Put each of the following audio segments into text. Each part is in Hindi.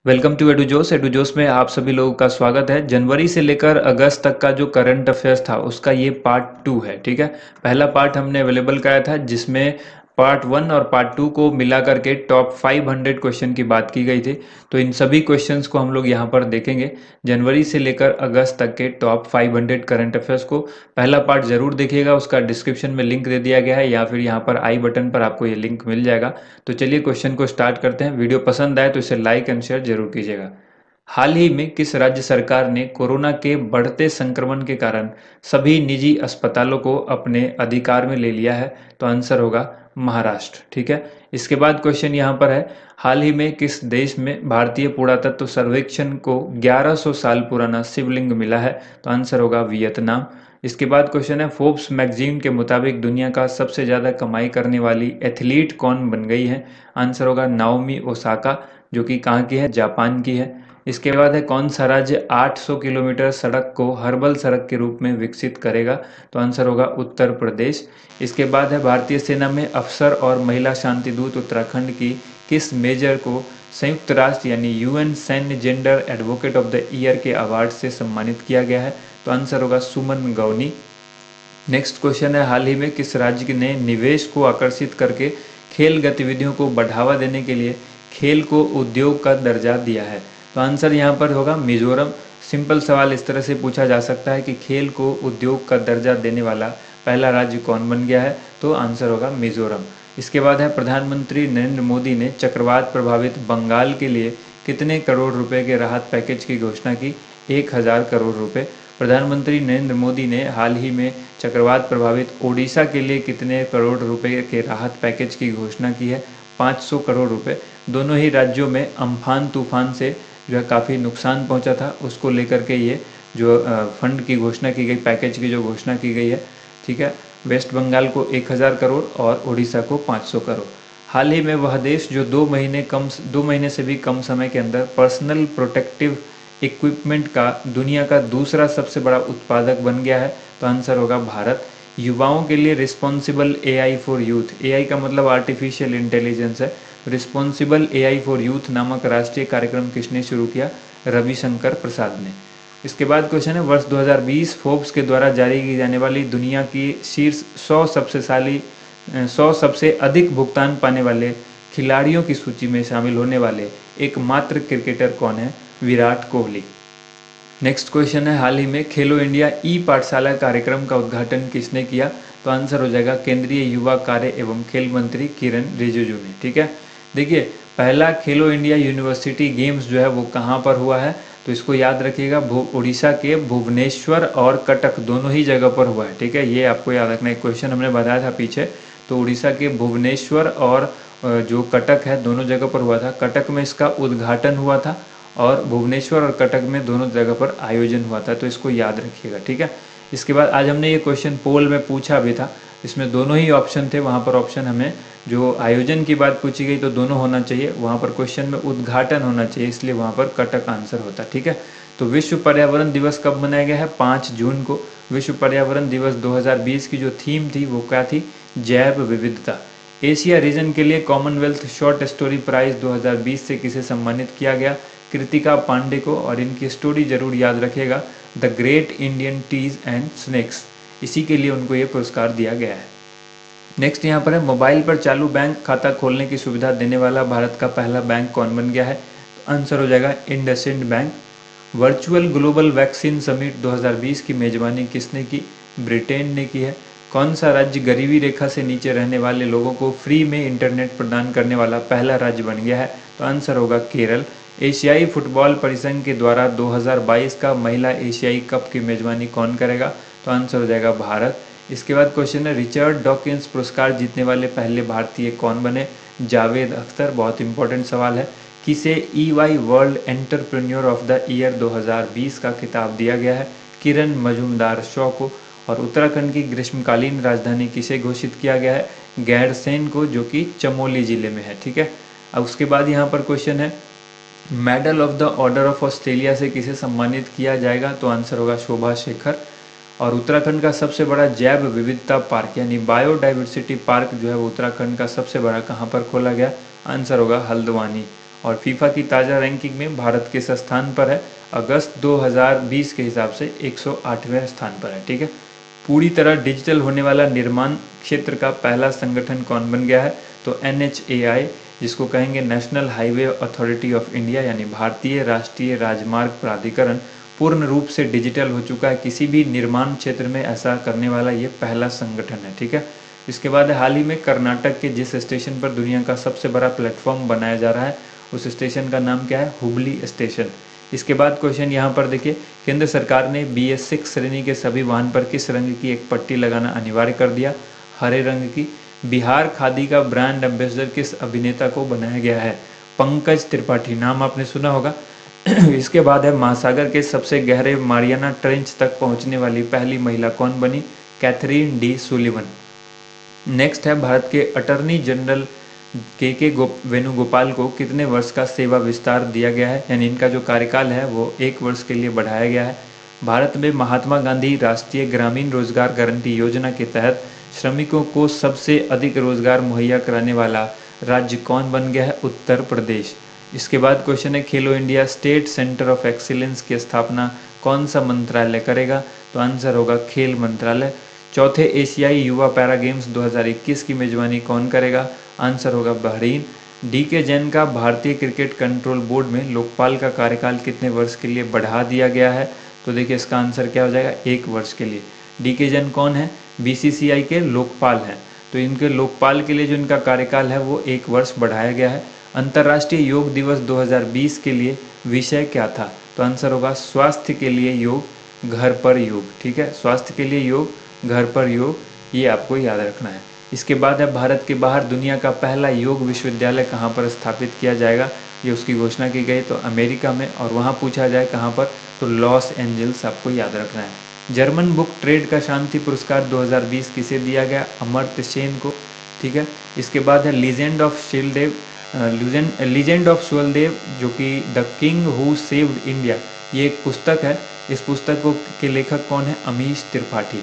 Welcome to एडुजोस। एडुजोस में आप सभी लोगों का स्वागत है। जनवरी से लेकर अगस्त तक का जो करंट अफेयर्स था उसका ये पार्ट 2 है। ठीक है, पहला पार्ट हमने अवेलेबल कराया था जिसमें पार्ट 1 और पार्ट 2 को मिला करके टॉप 500 क्वेश्चन की बात की गई थी। तो इन सभी क्वेश्चंस को हम लोग यहाँ पर देखेंगे, जनवरी से लेकर अगस्त तक के टॉप 500 करंट अफेयर्स को। पहला पार्ट जरूर देखिएगा, उसका डिस्क्रिप्शन में लिंक दे दिया गया है या फिर यहाँ पर आई बटन पर आपको ये लिंक मिल जाएगा। तो चलिए क्वेश्चन को स्टार्ट करते हैं। वीडियो पसंद आए तो इसे लाइक एंड शेयर जरूर कीजिएगा। हाल ही में किस राज्य सरकार ने कोरोना के बढ़ते संक्रमण के कारण सभी निजी अस्पतालों को अपने अधिकार में ले लिया है? तो आंसर होगा महाराष्ट्र। ठीक है, इसके बाद क्वेश्चन यहाँ पर है, हाल ही में किस देश में भारतीय पुरातत्व सर्वेक्षण को 1100 साल पुराना शिवलिंग मिला है? तो आंसर होगा वियतनाम। इसके बाद क्वेश्चन है, फोर्ब्स मैगजीन के मुताबिक दुनिया का सबसे ज़्यादा कमाई करने वाली एथलीट कौन बन गई है? आंसर होगा नाओमी ओसाका, जो कि कहाँ की है? जापान की है। इसके बाद है, कौन सा राज्य 800 किलोमीटर सड़क को हर्बल सड़क के रूप में विकसित करेगा? तो आंसर होगा उत्तर प्रदेश। इसके बाद है, भारतीय सेना में अफसर और महिला शांति दूत उत्तराखंड की किस मेजर को संयुक्त राष्ट्र यानी यूएन सैन्य gender advocate of the year के अवार्ड से सम्मानित किया गया है? तो आंसर होगा सुमन गौनी। नेक्स्ट क्वेश्चन है, हाल ही में किस राज्य ने निवेश को आकर्षित करके खेल गतिविधियों को बढ़ावा देने के लिए खेल को उद्योग का दर्जा दिया है? तो आंसर यहाँ पर होगा मिजोरम। सिंपल सवाल इस तरह से पूछा जा सकता है कि खेल को उद्योग का दर्जा देने वाला पहला राज्य कौन बन गया है? तो आंसर होगा मिजोरम। इसके बाद है, प्रधानमंत्री नरेंद्र मोदी ने चक्रवात प्रभावित बंगाल के लिए कितने करोड़ रुपए के राहत पैकेज की घोषणा की? 1000 करोड़ रुपए। प्रधानमंत्री नरेंद्र मोदी ने हाल ही में चक्रवात प्रभावित ओडिशा के लिए कितने करोड़ रुपए के राहत पैकेज की घोषणा की है? 500 करोड़ रुपए। दोनों ही राज्यों में अम्फान तूफान से जो है काफ़ी नुकसान पहुंचा था, उसको लेकर के ये जो फंड की घोषणा की गई, पैकेज की जो घोषणा की गई है। ठीक है, वेस्ट बंगाल को 1000 करोड़ और उड़ीसा को 500 करोड़। हाल ही में वह देश जो 2 महीने से भी कम समय के अंदर पर्सनल प्रोटेक्टिव इक्विपमेंट का दुनिया का दूसरा सबसे बड़ा उत्पादक बन गया है? तो आंसर होगा भारत। युवाओं के लिए responsible AI for youth, AI का मतलब आर्टिफिशियल इंटेलिजेंस है। रिस्पॉन्सिबल एआई फॉर यूथ नामक राष्ट्रीय कार्यक्रम किसने शुरू किया? रविशंकर प्रसाद ने। इसके बाद क्वेश्चन है, वर्ष 2020 फोर्ब्स के द्वारा जारी की जाने वाली दुनिया की शीर्ष 100 सबसे अधिक भुगतान पाने वाले खिलाड़ियों की सूची में शामिल होने वाले एकमात्र क्रिकेटर कौन है? विराट कोहली। नेक्स्ट क्वेश्चन है, हाल ही में खेलो इंडिया ई पाठशाला कार्यक्रम का उद्घाटन किसने किया? तो आंसर हो जाएगा केंद्रीय युवा कार्य एवं खेल मंत्री किरण रिजिजू ने। ठीक है, देखिए पहला खेलो इंडिया यूनिवर्सिटी गेम्स जो है वो कहाँ पर हुआ है? तो इसको याद रखिएगा, उड़ीसा के भुवनेश्वर और कटक दोनों ही जगह पर हुआ है। ठीक है, ये आपको याद रखना है, क्वेश्चन हमने बताया था पीछे। तो उड़ीसा के भुवनेश्वर और जो कटक है दोनों जगह पर हुआ था। कटक में इसका उद्घाटन हुआ था और भुवनेश्वर और कटक में दोनों जगह पर आयोजन हुआ था, तो इसको याद रखिएगा। ठीक है, इसके बाद आज हमने ये क्वेश्चन पोल में पूछा भी था, इसमें दोनों ही ऑप्शन थे। वहाँ पर ऑप्शन हमें जो आयोजन की बात पूछी गई तो दोनों होना चाहिए, वहाँ पर क्वेश्चन में उद्घाटन होना चाहिए, इसलिए वहाँ पर कटक आंसर होता। ठीक है, तो विश्व पर्यावरण दिवस कब मनाया गया है? 5 जून को। विश्व पर्यावरण दिवस 2020 की जो थीम थी वो क्या थी? जैव विविधता। एशिया रीजन के लिए कॉमनवेल्थ शॉर्ट स्टोरी प्राइज 2020 से किसे सम्मानित किया गया? कृतिका पांडे को। और इनकी स्टोरी जरूर याद रखिएगा, the great Indian teas and snacks, इसी के लिए उनको ये पुरस्कार दिया गया है। नेक्स्ट यहाँ पर है, मोबाइल पर चालू बैंक खाता खोलने की सुविधा देने वाला भारत का पहला बैंक कौन बन गया है? तो आंसर हो जाएगा IndusInd bank. Virtual global vaccine summit 2020 की मेजबानी किसने की? ब्रिटेन ने की है। कौन सा राज्य गरीबी रेखा से नीचे रहने वाले लोगों को फ्री में इंटरनेट प्रदान करने वाला पहला राज्य बन गया है? तो आंसर होगा केरल। एशियाई फुटबॉल परिसंघ के द्वारा 2022 का महिला एशियाई कप की मेजबानी कौन करेगा? तो आंसर हो जाएगा भारत। इसके बाद क्वेश्चन है, रिचर्ड डॉकिंस पुरस्कार जीतने वाले पहले भारतीय कौन बने? जावेद अख्तर। बहुत इंपॉर्टेंट सवाल है, किसे EY world entrepreneur of the year 2020 का खिताब दिया गया है? किरण मजूमदार शॉ को। और उत्तराखंड की ग्रीष्मकालीन राजधानी किसे घोषित किया गया है? गैरसैंण को, जो कि चमोली जिले में है। ठीक है, अब उसके बाद यहाँ पर क्वेश्चन है, medal of the order of Australia से किसे सम्मानित किया जाएगा? तो आंसर होगा शोभा शेखर। और उत्तराखंड का सबसे बड़ा जैव विविधता पार्क यानी बायोडाइवर्सिटी पार्क जो है वो उत्तराखंड का सबसे बड़ा कहाँ पर खोला गया? आंसर होगा हल्द्वानी। और फीफा की ताज़ा रैंकिंग में भारत किस स्थान पर है? अगस्त 2020 के हिसाब से 108वें स्थान पर है। ठीक है, पूरी तरह डिजिटल होने वाला निर्माण क्षेत्र का पहला संगठन कौन बन गया है? तो NHAI, जिसको कहेंगे national highway authority of India, यानी भारतीय राष्ट्रीय राजमार्ग प्राधिकरण, पूर्ण रूप से डिजिटल हो चुका है। किसी भी निर्माण क्षेत्र में ऐसा करने वाला ये पहला संगठन है। ठीक है, इसके बाद हाल ही में कर्नाटक के जिस स्टेशन पर दुनिया का सबसे बड़ा प्लेटफॉर्म बनाया जा रहा है, उस स्टेशन का नाम क्या है? हुबली स्टेशन। इसके बाद क्वेश्चन यहाँ पर देखिए, केंद्र सरकार ने BS6 श्रेणी के सभी वाहन पर किस रंग की एक पट्टी लगाना अनिवार्य कर दिया? हरे रंग की। बिहार खादी का ब्रांड एम्बेसडर किस अभिनेता को बनाया गया है? पंकज त्रिपाठी, नाम आपने सुना होगा। इसके बाद है, महासागर के सबसे गहरे मारियाना ट्रेंच तक पहुंचने वाली पहली महिला कौन बनी? Catherine D Sullivan. नेक्स्ट है, भारत के अटॉर्नी जनरल के वेणुगोपाल को कितने वर्ष का सेवा विस्तार दिया गया है, यानी इनका जो कार्यकाल है वो 1 वर्ष के लिए बढ़ाया गया है। भारत में महात्मा गांधी राष्ट्रीय ग्रामीण रोजगार गारंटी योजना के तहत श्रमिकों को सबसे अधिक रोजगार मुहैया कराने वाला राज्य कौन बन गया है? उत्तर प्रदेश। इसके बाद क्वेश्चन है, खेलो India state centre of excellence की स्थापना कौन सा मंत्रालय करेगा? तो आंसर होगा खेल मंत्रालय। चौथे एशियाई युवा पैरा गेम्स 2021 की मेजबानी कौन करेगा? आंसर होगा बहरीन। DK जैन का भारतीय क्रिकेट कंट्रोल बोर्ड में लोकपाल का कार्यकाल कितने वर्ष के लिए बढ़ा दिया गया है? तो देखिए इसका आंसर क्या हो जाएगा? 1 वर्ष के लिए। DK जैन कौन है? BCCI के लोकपाल हैं, तो इनके लोकपाल के लिए जो इनका कार्यकाल है वो 1 वर्ष बढ़ाया गया है। अंतर्राष्ट्रीय योग दिवस 2020 के लिए विषय क्या था? तो आंसर होगा स्वास्थ्य के लिए योग, घर पर योग। ठीक है, स्वास्थ्य के लिए योग, घर पर योग, ये आपको याद रखना है। इसके बाद है, भारत के बाहर दुनिया का पहला योग विश्वविद्यालय कहाँ पर स्थापित किया जाएगा? ये उसकी घोषणा की गई, तो अमेरिका में, और वहाँ पूछा जाए कहाँ पर, तो लॉस एंजल्स आपको याद रखना है। जर्मन बुक ट्रेड का शांति पुरस्कार 2020 किसे दिया गया? अमर्त्य सेन को। ठीक है, इसके बाद है, लीजेंड ऑफ सुहेलदेव, जो कि the king who saved India, ये एक पुस्तक है। इस पुस्तक को के लेखक कौन है? अमीश त्रिपाठी।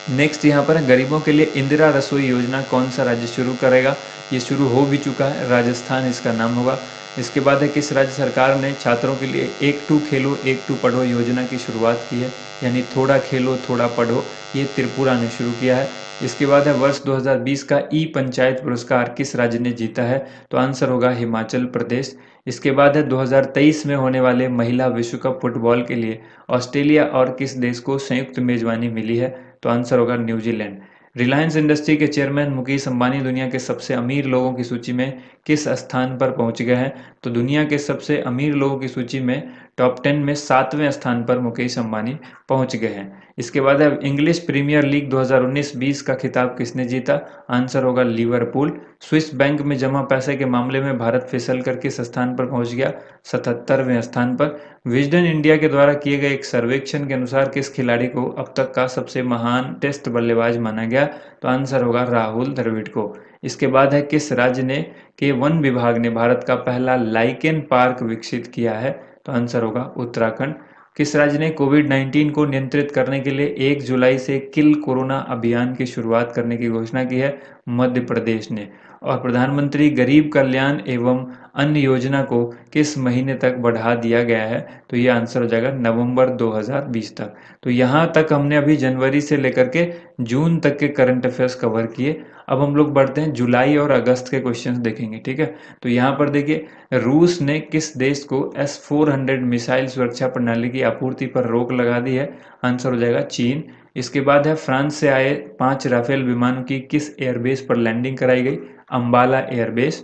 नेक्स्ट यहाँ पर है, गरीबों के लिए इंदिरा रसोई योजना कौन सा राज्य शुरू करेगा? ये शुरू हो भी चुका है, राजस्थान इसका नाम होगा। इसके बाद है, किस राज्य सरकार ने छात्रों के लिए 1-2 खेलो 1-2 पढ़ो योजना की शुरुआत की है? यानी थोड़ा खेलो थोड़ा पढ़ो, ये त्रिपुरा ने शुरू किया है। इसके बाद है, वर्ष 2020 का ई पंचायत पुरस्कार किस राज्य ने जीता है? तो आंसर होगा हिमाचल प्रदेश। इसके बाद है, 2023 में होने वाले महिला विश्व कप फुटबॉल के लिए ऑस्ट्रेलिया और किस देश को संयुक्त मेजबानी मिली है? तो आंसर होगा न्यूजीलैंड। रिलायंस इंडस्ट्री के चेयरमैन मुकेश अंबानी दुनिया के सबसे अमीर लोगों की सूची में किस स्थान पर पहुंच गए हैं? तो दुनिया के सबसे अमीर लोगों की सूची में टॉप 10 में 7वें स्थान पर मुकेश अंबानी पहुंच गए हैं। इसके बाद है, इंग्लिश प्रीमियर लीग 2019-20 का खिताब किसने जीता? आंसर होगा लिवरपूल। स्विस बैंक में जमा पैसे के मामले में भारत फिसल कर किस स्थान पर पहुंच गया? 77वें स्थान पर। विजडन इंडिया के द्वारा किए गए एक सर्वेक्षण के अनुसार किस खिलाड़ी को अब तक का सबसे महान टेस्ट बल्लेबाज माना गया? तो आंसर होगा राहुल द्रविड़ को। इसके बाद है, किस राज्य ने के वन विभाग ने भारत का पहला लाइकेन पार्क विकसित किया है? तो आंसर होगा उत्तराखंड। किस राज्य ने कोविड-19 को नियंत्रित करने के लिए 1 जुलाई से किल कोरोना अभियान की शुरुआत करने की घोषणा की है? मध्य प्रदेश ने। और प्रधानमंत्री गरीब कल्याण एवं अन्न योजना को किस महीने तक बढ़ा दिया गया है? तो ये आंसर हो जाएगा नवंबर 2020 तक। तो यहाँ तक हमने अभी जनवरी से लेकर के जून तक के करंट अफेयर्स कवर किए। अब हम लोग बढ़ते हैं जुलाई और अगस्त के क्वेश्चंस देखेंगे। ठीक है, तो यहाँ पर देखिए, रूस ने किस देश को S-400 मिसाइल सुरक्षा प्रणाली की आपूर्ति पर रोक लगा दी है? आंसर हो जाएगा चीन। इसके बाद है, फ्रांस से आए 5 राफेल विमानों की किस एयरबेस पर लैंडिंग कराई गई? अंबाला एयरबेस।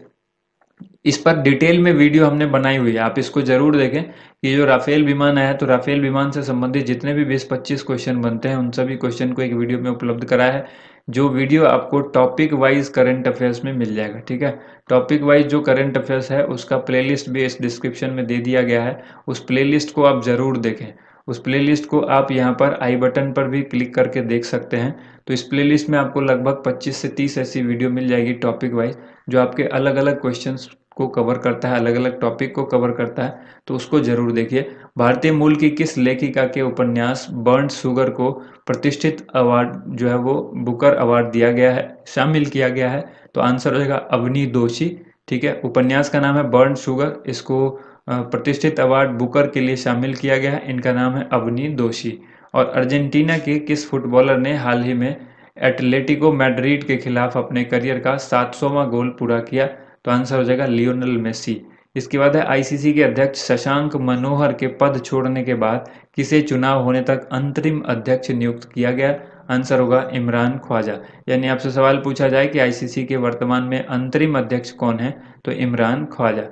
इस पर डिटेल में वीडियो हमने बनाई हुई है, आप इसको जरूर देखें कि जो राफेल विमान आया, तो राफेल विमान से संबंधित जितने भी 20-25 क्वेश्चन बनते हैं उन सभी क्वेश्चन को एक वीडियो में उपलब्ध कराया है, जो वीडियो आपको टॉपिक वाइज करंट अफेयर्स में मिल जाएगा। ठीक है, टॉपिक वाइज जो करंट अफेयर्स है उसका प्लेलिस्ट भी इस डिस्क्रिप्शन में दे दिया गया है, उस प्लेलिस्ट को आप जरूर देखें। उस प्लेलिस्ट को आप यहाँ पर आई बटन पर भी क्लिक करके देख सकते हैं। तो इस प्लेलिस्ट में आपको लगभग 25 से 30 ऐसी वीडियो मिल जाएगी टॉपिक वाइज, जो आपके अलग अलग क्वेश्चंस को कवर करता है, अलग अलग टॉपिक को कवर करता है, तो उसको जरूर देखिए। भारतीय मूल की किस लेखिका के उपन्यास बर्न्ड शुगर को प्रतिष्ठित अवार्ड जो है वो बुकर अवार्ड दिया गया है, शामिल किया गया है? तो आंसर हो जाएगा अवनी दोषी। ठीक है। उपन्यास का नाम है बर्न शुगर। इसको प्रतिष्ठित अवार्ड बुकर के लिए शामिल किया गया है। इनका नाम है अवनी दोषी। और अर्जेंटीना के किस फुटबॉलर ने हाल ही में एटलेटिको मैड्रिड के खिलाफ अपने करियर का 700वां गोल पूरा किया? तो आंसर हो जाएगा लियोनेल मेसी। इसके बाद है आईसीसी के अध्यक्ष शशांक मनोहर के पद छोड़ने के बाद किसे चुनाव होने तक अंतरिम अध्यक्ष नियुक्त किया गया? आंसर होगा इमरान ख्वाजा। यानी आपसे सवाल पूछा जाए कि आईसीसी के वर्तमान में अंतरिम अध्यक्ष कौन है, तो इमरान ख्वाजा।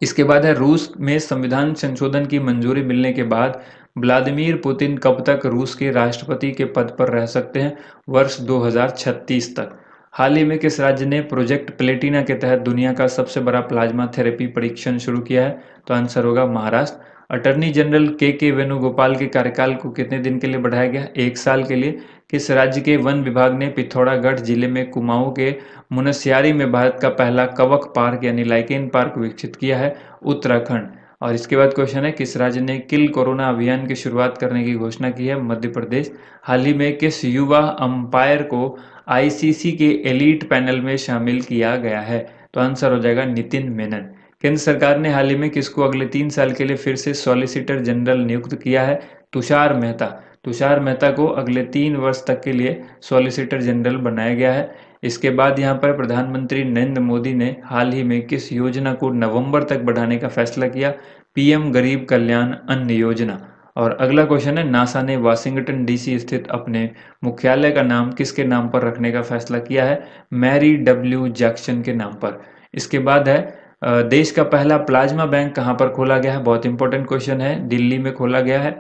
इसके बाद है रूस में संविधान संशोधन की मंजूरी मिलने के बाद व्लादिमीर पुतिन कब तक रूस के राष्ट्रपति के पद पर रह सकते हैं? वर्ष 2036 तक। हाल ही में किस राज्य ने प्रोजेक्ट प्लेटिना के तहत दुनिया का सबसे बड़ा प्लाज्मा थेरेपी परीक्षण शुरू किया है? तो आंसर होगा महाराष्ट्र। अटर्नी जनरल के वेणुगोपाल के कार्यकाल को कितने दिन के लिए बढ़ाया गया? 1 साल के लिए। किस राज्य के वन विभाग ने पिथौरागढ़ जिले में कुमाऊं के मुनस्यारी में भारत का पहला कवक पार्क यानी लाइकेन पार्क विकसित किया है? उत्तराखंड। और इसके बाद क्वेश्चन है किस राज्य ने किल कोरोना अभियान की शुरुआत करने की घोषणा की है? मध्य प्रदेश। हाल ही में किस युवा अंपायर को आईसीसी के एलीट पैनल में शामिल किया गया है? तो आंसर हो जाएगा नितिन मेनन। केंद्र सरकार ने हाल ही में किसको अगले 3 साल के लिए फिर से सॉलिसिटर जनरल नियुक्त किया है? तुषार मेहता। तुषार मेहता को अगले 3 वर्ष तक के लिए सॉलिसिटर जनरल बनाया गया है। इसके बाद यहाँ पर प्रधानमंत्री नरेंद्र मोदी ने हाल ही में किस योजना को नवंबर तक बढ़ाने का फैसला किया? पीएम गरीब कल्याण अन्न योजना। और अगला क्वेश्चन है नासा ने वाशिंगटन डीसी स्थित अपने मुख्यालय का नाम किसके नाम पर रखने का फैसला किया है? मैरी डब्ल्यू जैक्सन के नाम पर। इसके बाद है देश का पहला प्लाज्मा बैंक कहाँ पर खोला गया है? बहुत इंपॉर्टेंट क्वेश्चन है। दिल्ली में खोला गया है।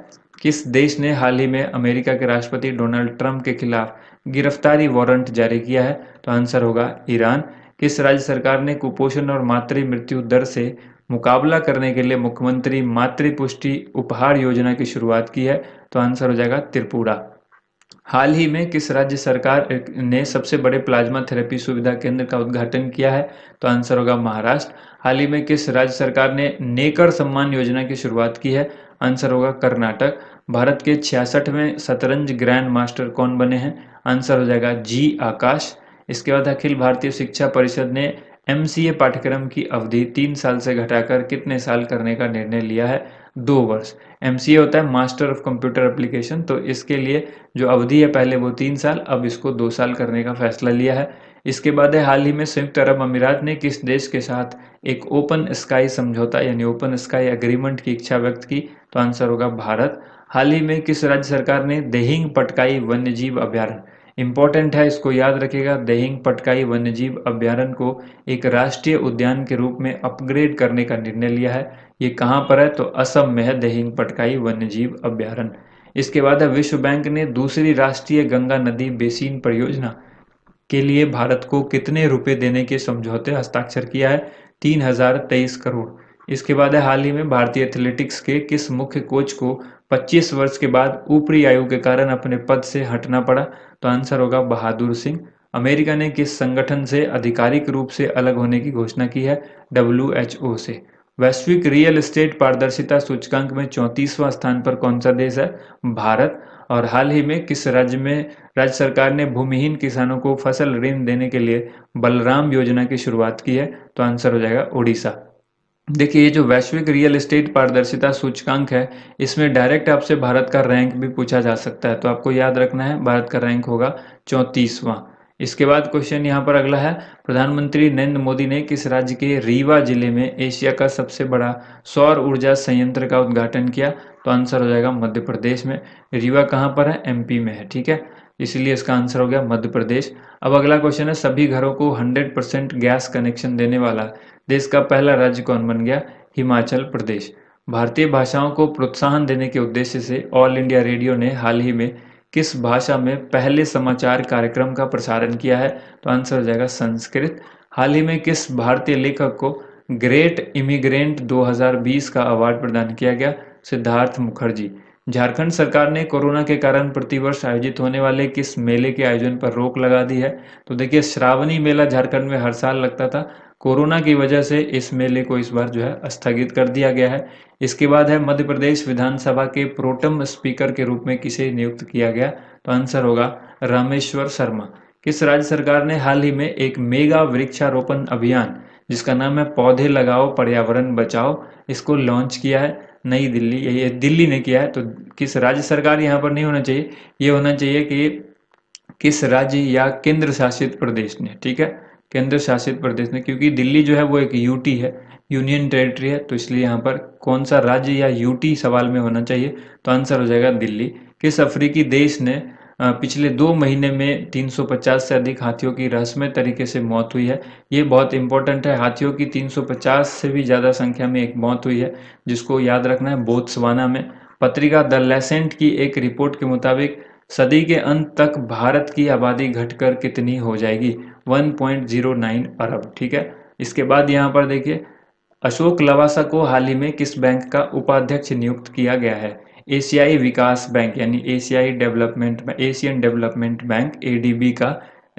किस देश ने हाल ही में अमेरिका के राष्ट्रपति डोनाल्ड ट्रंप के खिलाफ गिरफ्तारी वारंट जारी किया है? तो आंसर होगा ईरान। किस राज्य सरकार ने कुपोषण और मातृ मृत्यु दर से मुकाबला करने के लिए मुख्यमंत्री मातृ पुष्टि उपहार योजना की शुरुआत की है? तो आंसर हो जाएगा त्रिपुरा। हाल ही में किस राज्य सरकार ने सबसे बड़े प्लाज्मा थेरेपी सुविधा केंद्र का उद्घाटन किया है? तो आंसर होगा महाराष्ट्र। हाल ही में किस राज्य सरकार ने नेकर सम्मान योजना की शुरुआत की है? आंसर होगा कर्नाटक। भारत के 66वें शतरंज ग्रैंड मास्टर कौन बने हैं? आंसर हो जाएगा जी आकाश। इसके बाद अखिल भारतीय शिक्षा परिषद ने एमसीए पाठ्यक्रम की अवधि 3 साल से घटाकर कितने साल करने का निर्णय लिया है? 2 वर्ष। एमसीए होता है मास्टर ऑफ कंप्यूटर एप्लीकेशन, तो इसके लिए जो अवधि है पहले वो 3 साल, अब इसको 2 साल करने का फैसला लिया है। इसके बाद है हाल ही में संयुक्त अरब अमीरात ने किस देश के साथ एक ओपन स्काई समझौता यानी ओपन स्काई एग्रीमेंट की इच्छा व्यक्त की? तो आंसर होगा भारत। हाल ही में किस राज्य सरकार ने देहिंग पटकाई वन्यजीव अभ्यारण्य, इंपॉर्टेंट है इसको याद रखिएगा, देहिंग पटकाई वन्यजीव अभ्यारण्य को एक राष्ट्रीय उद्यान के रूप में अपग्रेड करने का निर्णय लिया है? ये कहाँ पर है? तो असम में है देहिंग पटकाई वन्यजीव अभ्यारण्य। इसके बाद है विश्व बैंक ने दूसरी राष्ट्रीय गंगा नदी बेसिन परियोजना के लिए भारत को कितने रुपए देने के समझौते हस्ताक्षर किया है? 3023 करोड़। इसके बाद है हाल ही में भारतीय एथलेटिक्स के किस मुख्य कोच को 25 वर्ष के बाद ऊपरी आयु के कारण अपने पद से हटना पड़ा? तो आंसर होगा बहादुर सिंह। अमेरिका ने किस संगठन से आधिकारिक रूप से अलग होने की घोषणा की है? WHO से। वैश्विक रियल एस्टेट पारदर्शिता सूचकांक में 34वां स्थान पर कौन सा देश है? भारत। और हाल ही में किस राज्य सरकार ने भूमिहीन किसानों को फसल ऋण देने के लिए बलराम योजना की शुरुआत की है? तो आंसर हो जाएगा उड़ीसा। देखिए ये जो वैश्विक रियल एस्टेट पारदर्शिता सूचकांक है, इसमें डायरेक्ट आपसे भारत का रैंक भी पूछा जा सकता है, तो आपको याद रखना है भारत का रैंक होगा 34वां। इसके बाद क्वेश्चन यहाँ पर अगला है, प्रधानमंत्री नरेंद्र मोदी ने किस राज्य के रीवा जिले में एशिया का सबसे बड़ा सौर ऊर्जा संयंत्र का उद्घाटन किया? तो आंसर हो जाएगा मध्य प्रदेश में। रीवा कहाँ पर है? MP में है, ठीक है, इसलिए इसका आंसर हो गया मध्य प्रदेश। अब अगला क्वेश्चन है, सभी घरों को 100% गैस कनेक्शन देने वाला देश का पहला राज्य कौन बन गया? हिमाचल प्रदेश। भारतीय भाषाओं को प्रोत्साहन देने के उद्देश्य से ऑल इंडिया रेडियो ने हाल ही में किस भाषा में पहले समाचार कार्यक्रम का प्रसारण किया है? तो आंसर हो जाएगा संस्कृत। हाल ही में किस भारतीय लेखक को ग्रेट इमिग्रेंट 2020 का अवार्ड प्रदान किया गया? सिद्धार्थ मुखर्जी। झारखंड सरकार ने कोरोना के कारण प्रतिवर्ष आयोजित होने वाले किस मेले के आयोजन पर रोक लगा दी है? तो देखिए श्रावणी मेला झारखंड में हर साल लगता था, कोरोना की वजह से इस मेले को इस बार जो है स्थगित कर दिया गया है। इसके बाद है मध्य प्रदेश विधानसभा के प्रोटम स्पीकर के रूप में किसे नियुक्त किया गया? तो आंसर होगा रामेश्वर शर्मा। किस राज्य सरकार ने हाल ही में एक मेगा वृक्षारोपण अभियान जिसका नाम है पौधे लगाओ पर्यावरण बचाओ। इसको लॉन्च किया है नई दिल्ली, ये दिल्ली ने किया है। तो किस राज्य सरकार यहाँ पर नहीं होना चाहिए, ये होना चाहिए कि किस राज्य या केंद्र शासित प्रदेश ने, ठीक है, केंद्र शासित प्रदेश ने, क्योंकि दिल्ली जो है वो एक यूटी है, यूनियन टेरिटरी है, तो इसलिए यहाँ पर कौन सा राज्य या यूटी सवाल में होना चाहिए, तो आंसर हो जाएगा दिल्ली। किस अफ्रीकी देश ने पिछले 2 महीने में 350 से अधिक हाथियों की रहस्यमय तरीके से मौत हुई है? ये बहुत इंपॉर्टेंट है, हाथियों की 350 से भी ज़्यादा संख्या में एक मौत हुई है, जिसको याद रखना है, बोत्सवाना में। पत्रिका द लैसेंट की एक रिपोर्ट के मुताबिक सदी के अंत तक भारत की आबादी घटकर कितनी हो जाएगी? 1.09 अरब, ठीक है। इसके बाद यहाँ पर देखिए, अशोक लवासा को हाल ही में किस बैंक का उपाध्यक्ष नियुक्त किया गया है? एशियाई विकास बैंक यानी एशियन डेवलपमेंट बैंक एडीबी का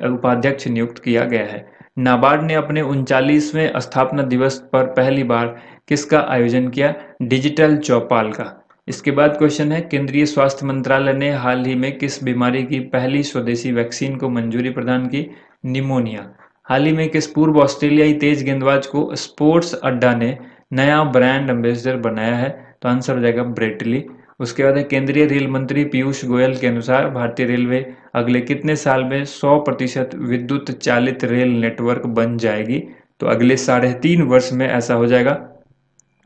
उपाध्यक्ष नियुक्त किया गया है। नाबार्ड ने अपने 39वें स्थापना दिवस पर पहली बार किसका आयोजन किया? डिजिटल चौपाल का। इसके बाद क्वेश्चन है, केंद्रीय स्वास्थ्य मंत्रालय ने हाल ही में किस बीमारी की पहली स्वदेशी वैक्सीन को मंजूरी प्रदान की? निमोनिया। हाल ही में किस पूर्व ऑस्ट्रेलियाई तेज गेंदबाज को स्पोर्ट्स अड्डा ने नया ब्रांड एम्बेसडर बनाया है? तो आंसर हो जाएगा ब्रेटली। उसके बाद है, केंद्रीय रेल मंत्री पीयूष गोयल के अनुसार भारतीय रेलवे अगले कितने साल में 100% विद्युत चालित रेल नेटवर्क बन जाएगी? तो अगले 3.5 वर्ष में ऐसा हो जाएगा,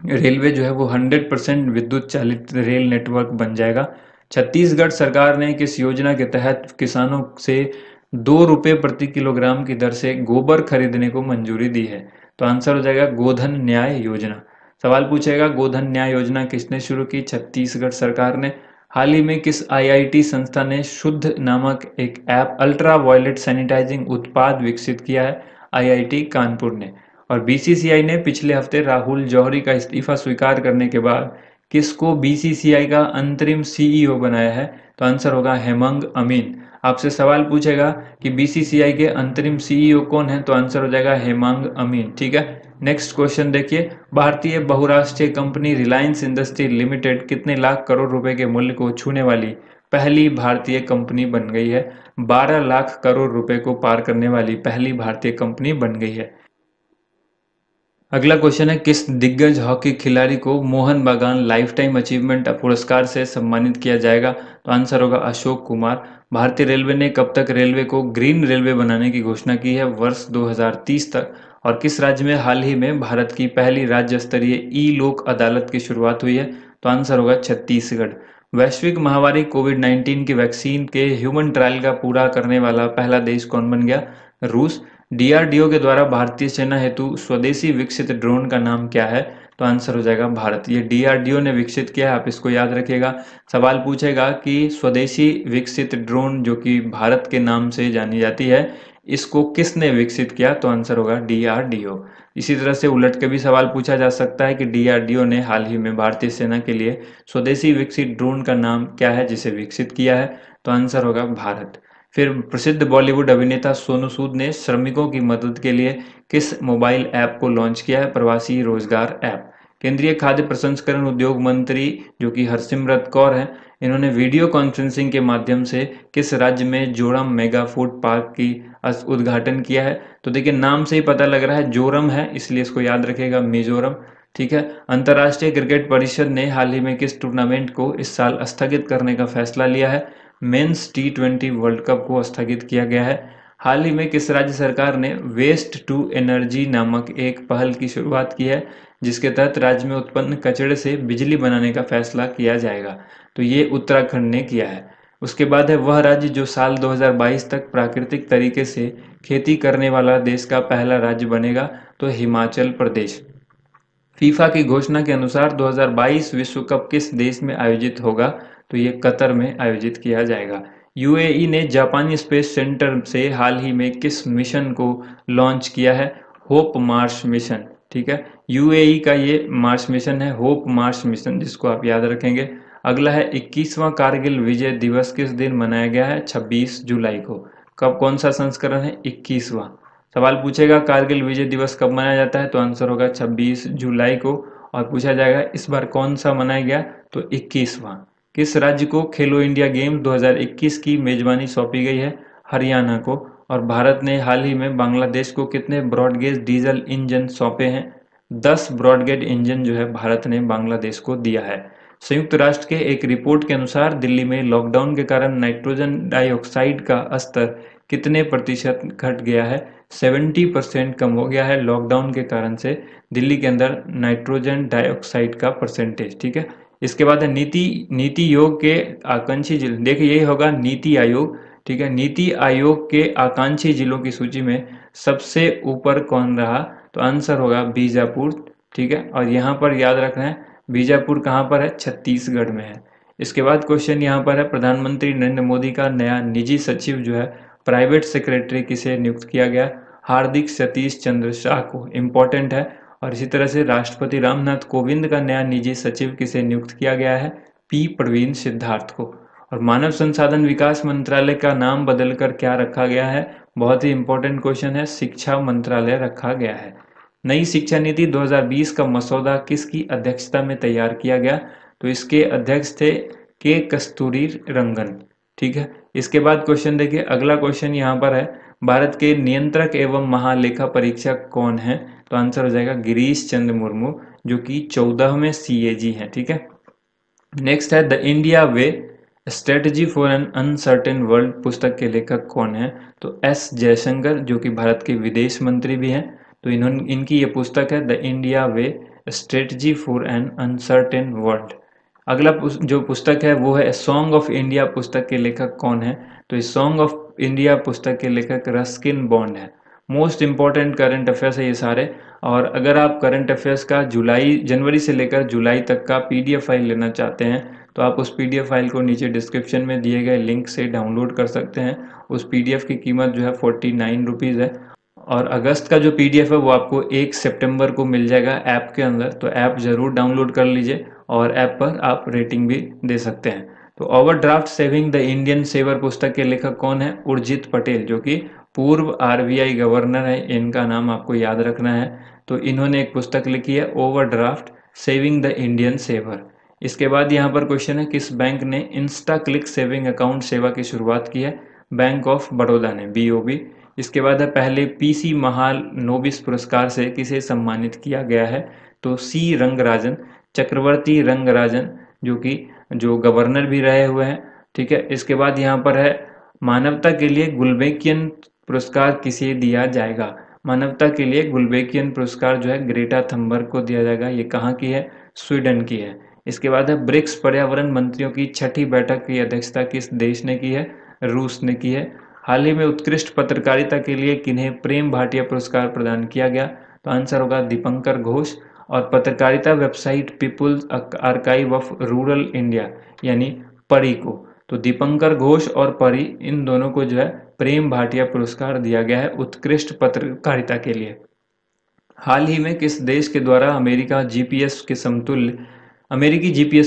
रेलवे जो है वो 100% विद्युत चालित रेल नेटवर्क बन जाएगा। छत्तीसगढ़ सरकार ने किस योजना के तहत किसानों से 2 रुपये प्रति किलोग्राम की दर से गोबर खरीदने को मंजूरी दी है? तो आंसर हो जाएगा गोधन न्याय योजना। सवाल पूछेगा, गोधन न्याय योजना किसने शुरू की? छत्तीसगढ़ सरकार ने। हाल ही में किस आईआईटी संस्था ने शुद्ध नामक एक ऐप अल्ट्रा वायलेट सैनिटाइजिंग उत्पाद विकसित किया है? आईआईटी कानपुर ने। और बीसीसीआई ने पिछले हफ्ते राहुल जौहरी का इस्तीफा स्वीकार करने के बाद किसको बीसीसीआई का अंतरिम सीईओ बनाया है? तो आंसर होगा हेमंग अमीन। आपसे सवाल पूछेगा कि बीसीसीआई के अंतरिम सीईओ कौन है? तो आंसर हो जाएगा हेमंग अमीन, ठीक है। नेक्स्ट क्वेश्चन देखिए, भारतीय बहुराष्ट्रीय कंपनी रिलायंस इंडस्ट्री लिमिटेड कितने लाख करोड़ रुपए के मूल्य को छूने वाली पहली भारतीय कंपनी बन गई है? 12 लाख करोड़ रुपए को पार करने वाली पहली भारतीय कंपनी बन गई है। अगला क्वेश्चन है, किस दिग्गज हॉकी खिलाड़ी को मोहन बागान लाइफटाइम अचीवमेंट पुरस्कार से सम्मानित किया जाएगा? तो आंसर होगा अशोक कुमार। भारतीय रेलवे ने कब तक रेलवे को ग्रीन रेलवे बनाने की घोषणा की है? वर्ष 2030 तक। और किस राज्य में हाल ही में भारत की पहली राज्य स्तरीय ई लोक अदालत की शुरुआत हुई है? तो आंसर होगा छत्तीसगढ़। वैश्विक महामारी कोविड-19 की वैक्सीन के ह्यूमन ट्रायल का पूरा करने वाला पहला देश कौन बन गया? रूस। डीआरडीओ के द्वारा भारतीय सेना हेतु स्वदेशी विकसित ड्रोन का नाम क्या है? तो आंसर हो जाएगा भारत। ये डीआरडीओ ने विकसित किया है, आप इसको याद रखिएगा। सवाल पूछेगा कि स्वदेशी विकसित ड्रोन जो कि भारत के नाम से जानी जाती है, इसको किसने विकसित किया? तो आंसर होगा डीआरडीओ। इसी तरह से उलट के भी सवाल पूछा जा सकता है कि डीआरडीओ ने हाल ही में भारतीय सेना के लिए स्वदेशी विकसित ड्रोन का नाम क्या है जिसे विकसित किया है? तो आंसर होगा भारत। फिर प्रसिद्ध बॉलीवुड अभिनेता सोनू सूद ने श्रमिकों की मदद के लिए किस मोबाइल ऐप को लॉन्च किया है? प्रवासी रोजगार ऐप। केंद्रीय खाद्य प्रसंस्करण उद्योग मंत्री जो कि हरसिमरत कौर हैं, इन्होंने वीडियो कॉन्फ्रेंसिंग के माध्यम से किस राज्य में जोरम मेगा फूड पार्क की उद्घाटन किया है? तो देखिए, नाम से ही पता लग रहा है जोरम है, इसलिए इसको याद रखिएगा, मिजोरम, ठीक है। अंतर्राष्ट्रीय क्रिकेट परिषद ने हाल ही में किस टूर्नामेंट को इस साल स्थगित करने का फैसला लिया है? मेंस T20 वर्ल्ड कप को स्थगित किया गया है। हाल ही में किस राज्य सरकार ने वेस्ट टू एनर्जी नामक एक पहल की शुरुआत की है, जिसके तहत राज्य में उत्पन्न कचरे से बिजली बनाने का फैसला किया जाएगा? तो ये उत्तराखंड ने किया है। उसके बाद है, वह राज्य जो साल 2022 तक प्राकृतिक तरीके से खेती करने वाला देश का पहला राज्य बनेगा? तो हिमाचल प्रदेश। फीफा की घोषणा के अनुसार 2022 विश्व कप किस देश में आयोजित होगा? तो ये कतर में आयोजित किया जाएगा। यूएई ने जापानी स्पेस सेंटर से हाल ही में किस मिशन को लॉन्च किया है? होप मार्स मिशन, ठीक है। यूएई का ये मार्स मिशन है, होप मार्स मिशन, जिसको आप याद रखेंगे। अगला है, 21वां कारगिल विजय दिवस किस दिन मनाया गया है? 26 जुलाई को। कब, कौन सा संस्करण है? 21वां। सवाल पूछेगा कारगिल विजय दिवस कब मनाया जाता है? तो आंसर होगा 26 जुलाई को। और पूछा जाएगा इस बार कौन सा मनाया गया? तो 21वां। किस राज्य को खेलो इंडिया गेम 2021 की मेजबानी सौंपी गई है? हरियाणा को। और भारत ने हाल ही में बांग्लादेश को कितने ब्रॉडगेज डीजल इंजन सौंपे हैं? 10 ब्रॉडगेज इंजन जो है भारत ने बांग्लादेश को दिया है। संयुक्त राष्ट्र के एक रिपोर्ट के अनुसार दिल्ली में लॉकडाउन के कारण नाइट्रोजन डाइऑक्साइड का स्तर कितने प्रतिशत घट गया है? 70% कम हो गया है लॉकडाउन के कारण से दिल्ली के अंदर नाइट्रोजन डाइऑक्साइड का परसेंटेज। ठीक है, इसके बाद है नीति योग के आकांक्षी जिले। देखिए यही होगा नीति आयोग। ठीक है, नीति आयोग के आकांक्षी जिलों की सूची में सबसे ऊपर कौन रहा? तो आंसर होगा बीजापुर। ठीक है, और यहाँ पर याद रखना है बीजापुर कहाँ पर है? छत्तीसगढ़ में है। इसके बाद क्वेश्चन यहाँ पर है, प्रधानमंत्री नरेंद्र मोदी का नया निजी सचिव जो है प्राइवेट सेक्रेटरी किसे नियुक्त किया गया? हार्दिक सतीश चंद्र शाह को। इम्पोर्टेंट है। और इसी तरह से राष्ट्रपति रामनाथ कोविंद का नया निजी सचिव किसे नियुक्त किया गया है? पी प्रवीण सिद्धार्थ को। और मानव संसाधन विकास मंत्रालय का नाम बदलकर क्या रखा गया है? बहुत ही इंपॉर्टेंट क्वेश्चन है, शिक्षा मंत्रालय रखा गया है। नई शिक्षा नीति 2020 का मसौदा किसकी अध्यक्षता में तैयार किया गया? तो इसके अध्यक्ष थे के कस्तूरी रंगन। ठीक है, इसके बाद क्वेश्चन देखिए, अगला क्वेश्चन यहाँ पर है, भारत के नियंत्रक एवं महालेखा परीक्षक कौन है? तो आंसर हो जाएगा गिरीश चंद्र मुर्मू, जो कि 14वें CAG हैं। ठीक है, नेक्स्ट है the India way strategy for an uncertain world पुस्तक के लेखक कौन है? तो S जयशंकर, जो कि भारत के विदेश मंत्री भी हैं। तो इनकी ये पुस्तक है the India way strategy for an uncertain world. अगला जो पुस्तक है वो है सॉन्ग ऑफ इंडिया पुस्तक के लेखक कौन है? तो इस सॉन्ग ऑफ इंडिया पुस्तक के लेखक रस्किन बॉन्ड है। मोस्ट इंपॉर्टेंट करंट अफेयर्स है ये सारे। और अगर आप करंट अफेयर्स का जनवरी से लेकर जुलाई तक का PDF फाइल लेना चाहते हैं तो आप उस PDF फाइल को नीचे डिस्क्रिप्शन में दिए गए लिंक से डाउनलोड कर सकते हैं। उस PDF की कीमत जो है 49 रुपीज़ है। और अगस्त का जो PDF है वो आपको 1 सितंबर को मिल जाएगा ऐप के अंदर। तो ऐप ज़रूर डाउनलोड कर लीजिए और ऐप पर आप रेटिंग भी दे सकते हैं। तो overdraft saving the Indian saver पुस्तक के लेखक कौन है? उर्जित पटेल, जो कि पूर्व RBI गवर्नर है। इनका नाम आपको याद रखना है। तो इन्होंने एक पुस्तक लिखी है overdraft saving the Indian saver. इसके बाद यहाँ पर क्वेश्चन है, किस बैंक ने इंस्टा क्लिक सेविंग अकाउंट सेवा की शुरुआत की है? बैंक ऑफ बड़ौदा ने, BOB। इसके बाद है, पहले PC महालनोबिस पुरस्कार से किसे सम्मानित किया गया है? तो C रंगराजन, चक्रवर्ती रंगराजन, जो गवर्नर भी रहे हुए हैं। ठीक है, इसके बाद यहाँ पर है, मानवता के लिए गुलबेकियन पुरस्कार किसे दिया जाएगा? मानवता के लिए गुलबेकियन पुरस्कार जो है ग्रेटा थंबर्ग को दिया जाएगा। ये कहाँ की है? स्वीडन की है। इसके बाद है, ब्रिक्स पर्यावरण मंत्रियों की 6ठी बैठक की अध्यक्षता किस देश ने की है? रूस ने की है। हाल ही में उत्कृष्ट पत्रकारिता के लिए किन्हें प्रेम भाटिया पुरस्कार प्रदान किया गया? तो आंसर होगा दीपंकर घोष। और पत्रकारिता website people's archive of rural India यानी परी को। तो दीपंकर घोष और परी, इन दोनों को जो है प्रेम भाटिया पुरस्कार दिया गया है उत्कृष्ट पत्रकारिता के लिए। हाल ही में किस देश के द्वारा अमेरिकी GPS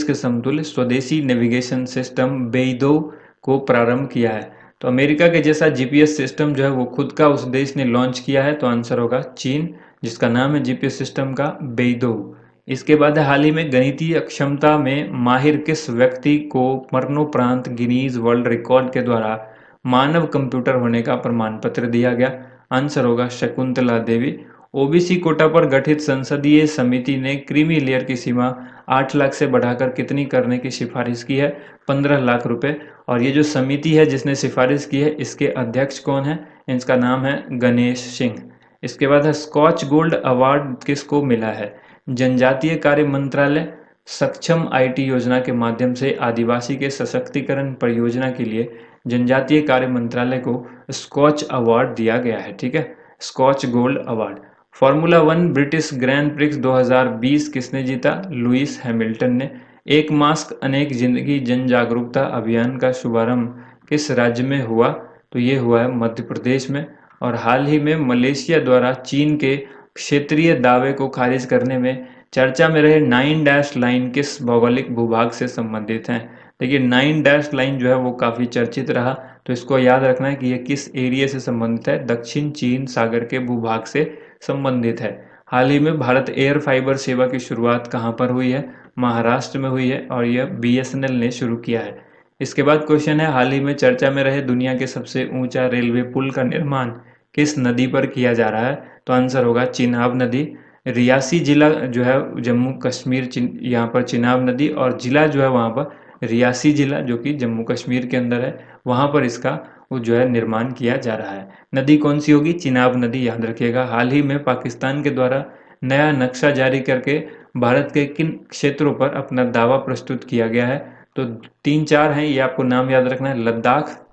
के समतुल्य स्वदेशी नेविगेशन सिस्टम बेइदो को प्रारंभ किया है? तो अमेरिका के जैसा GPS सिस्टम जो है वो खुद का उस देश ने लॉन्च किया है। तो आंसर होगा चीन, जिसका नाम है GPS सिस्टम का बेइदो। इसके बाद हाल ही में गणितीय क्षमता में माहिर किस व्यक्ति को मरणोपरांत गिनीज वर्ल्ड रिकॉर्ड के द्वारा मानव कंप्यूटर होने का प्रमाण पत्र दिया गया? आंसर होगा शकुंतला देवी। OBC कोटा पर गठित संसदीय समिति ने क्रीमी लेयर की सीमा 8 लाख से बढ़ाकर कितनी करने की सिफारिश की है? 15 लाख रुपए। और ये जो समिति है जिसने सिफारिश की है, इसके अध्यक्ष कौन है? इसका नाम है गणेश सिंह। इसके बाद है, स्कॉच गोल्ड अवार्ड किसको मिला है? जनजातीय कार्य मंत्रालय सक्षम IT योजना के माध्यम से आदिवासी के सशक्तिकरण परियोजना के लिए जनजातीय कार्य मंत्रालय को स्कॉच अवार्ड दिया गया है। ठीक है, Skoch gold award. Formula 1 British grand prix 2020 किसने जीता? लुइस हैमिल्टन ने। एक मास्क अनेक जिंदगी जन जागरूकता अभियान का शुभारंभ किस राज्य में हुआ? तो ये हुआ है मध्य प्रदेश में। और हाल ही में मलेशिया द्वारा चीन के क्षेत्रीय दावे को खारिज करने में चर्चा में रहे 9 डैश लाइन किस भौगोलिक भूभाग से संबंधित हैं? देखिए 9 डैश लाइन जो है वो काफ़ी चर्चित रहा। तो इसको याद रखना है कि ये किस एरिया से संबंधित है? दक्षिण चीन सागर के भूभाग से संबंधित है। हाल ही में भारत एयर फाइबर सेवा की शुरुआत कहाँ पर हुई है? महाराष्ट्र में हुई है और यह BSNL ने शुरू किया है। इसके बाद क्वेश्चन है, हाल ही में चर्चा में रहे दुनिया के सबसे ऊंचा रेलवे पुल का निर्माण किस नदी पर किया जा रहा है? तो आंसर होगा चिनाब नदी। रियासी जिला जो है जम्मू कश्मीर, यहाँ पर चिनाब नदी, और जिला जो है वहाँ पर रियासी जिला जो कि जम्मू कश्मीर के अंदर है, वहाँ पर इसका वो जो है निर्माण किया जा रहा है। नदी कौन सी होगी? चिनाब नदी, याद रखिएगा। हाल ही में पाकिस्तान के द्वारा नया नक्शा जारी करके भारत के किन क्षेत्रों पर अपना दावा प्रस्तुत किया गया है? तो 3-4 हैं, ये आपको नाम याद रखना है। लद्दाख,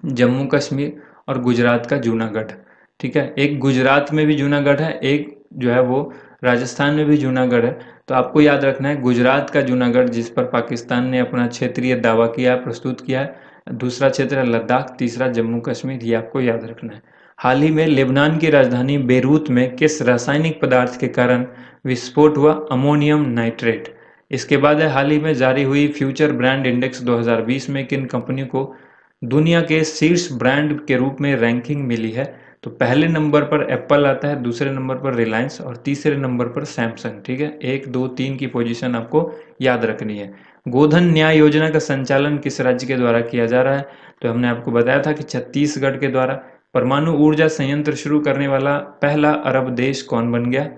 जम्मू कश्मीर और गुजरात का जूनागढ़। ठीक है, एक गुजरात में भी जूनागढ़ है, एक जो है वो राजस्थान में भी जूनागढ़ है। तो आपको याद रखना है गुजरात का जूनागढ़, जिस पर पाकिस्तान ने अपना क्षेत्रीय दावा किया है, प्रस्तुत किया है। दूसरा क्षेत्र है लद्दाख, तीसरा जम्मू कश्मीर, ये आपको याद रखना है। हाल ही में लेबनान की राजधानी बेरूत में किस रासायनिक पदार्थ के कारण विस्फोट हुआ? Ammonium nitrate. इसके बाद है, हाल ही में जारी हुई फ्यूचर ब्रांड इंडेक्स 2020 में किन कंपनियों को दुनिया के शीर्ष ब्रांड के रूप में रैंकिंग मिली है? तो पहले नंबर पर एप्पल आता है, दूसरे नंबर पर रिलायंस और तीसरे नंबर पर सैमसंग। ठीक है, 1, 2, 3 की पोजीशन आपको याद रखनी है। गोधन न्याय योजना का संचालन किस राज्य के द्वारा किया जा रहा है? तो हमने आपको बताया था कि छत्तीसगढ़ के द्वारा। परमाणु ऊर्जा संयंत्र शुरू करने वाला पहला अरब देश कौन बन गया?